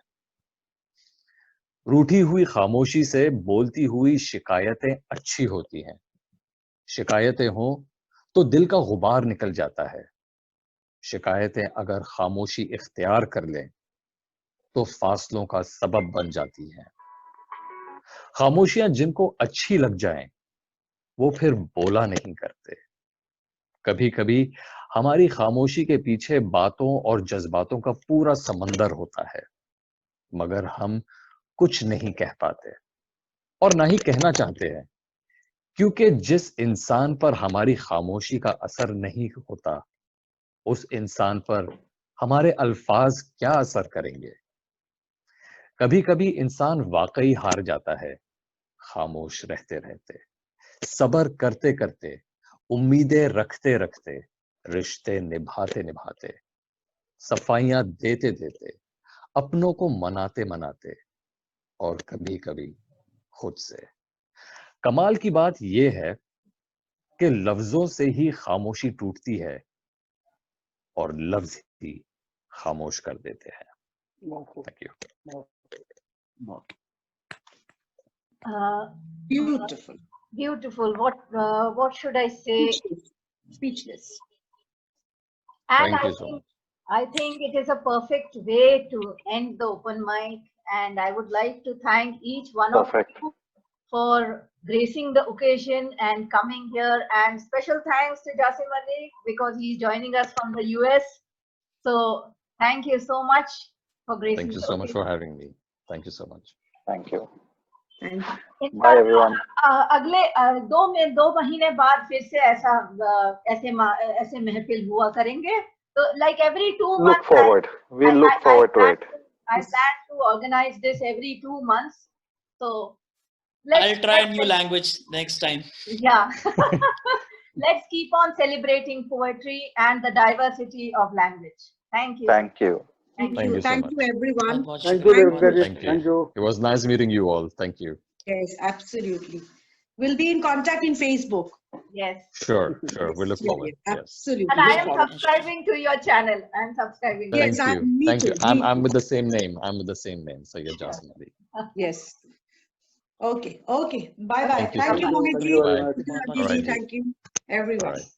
रूठी हुई खामोशी से बोलती हुई शिकायतें अच्छी होती हैं। शिकायतें हों तो दिल का गुबार निकल जाता है। शिकायतें अगर खामोशी इख्तियार कर लें तो फासलों का सबब बन जाती हैं। खामोशियां जिनको अच्छी लग जाएं, वो फिर बोला नहीं करते। कभी कभी हमारी खामोशी के पीछे बातों और जज्बातों का पूरा समंदर होता है, मगर हम कुछ नहीं कह पाते और ना ही कहना चाहते हैं, क्योंकि जिस इंसान पर हमारी खामोशी का असर नहीं होता, उस इंसान पर हमारे अल्फाज क्या असर करेंगे? कभी कभी इंसान वाकई हार जाता है, खामोश रहते रहते, सब्र करते करते, उम्मीदें रखते रखते, रिश्ते निभाते निभाते, सफाइयां देते देते, अपनों को मनाते मनाते, और कभी कभी खुद से। कमाल की बात यह है कि लफ्जों से ही खामोशी टूटती है और लफ्ज ही खामोश कर देते हैं। Thank you. Beautiful. Beautiful. What should I say? Speechless. And Thank you so much. I think it is a perfect way to end the open mic, and I would like to thank each one Perfect. of you for gracing the occasion and coming here, and special thanks to Jasim Ali because he's joining us from the US. So thank you so much for gracing Thank you the so much occasion. for having me. Thank you so much. Thank you. Thank you. In Bye fact, everyone. अगले 2 महीने बाद फिर से ऐसे महफिल हुआ करेंगे, तो like every 2 months Look forward. We look forward to it. I plan to organize this every 2 months, so I'll try a new language next time. yeah. Let's keep on celebrating poetry and the diversity of language. Thank you. Thank you. Thank Thank you. you so Thank much. you, everyone. Thank you, Devgaji. Thank you. Thank you. It was nice meeting you all. Thank you. Yes, absolutely. We'll be in contact in Facebook. Yes. Sure, sure. We look forward. Yes. Absolutely. And I Look am forward. subscribing to your channel. I am subscribing. to Yes, Thank you. me Thank too. you. Me I'm too. with the same name. I'm with the same name. So you're Jasim Ali. Yes. Okay. Okay. Bye bye. Thank you so Thank you, much. Mohit Thank ji. you very Bye. much. Gujrati All ji. right. Thank you, everyone. All right.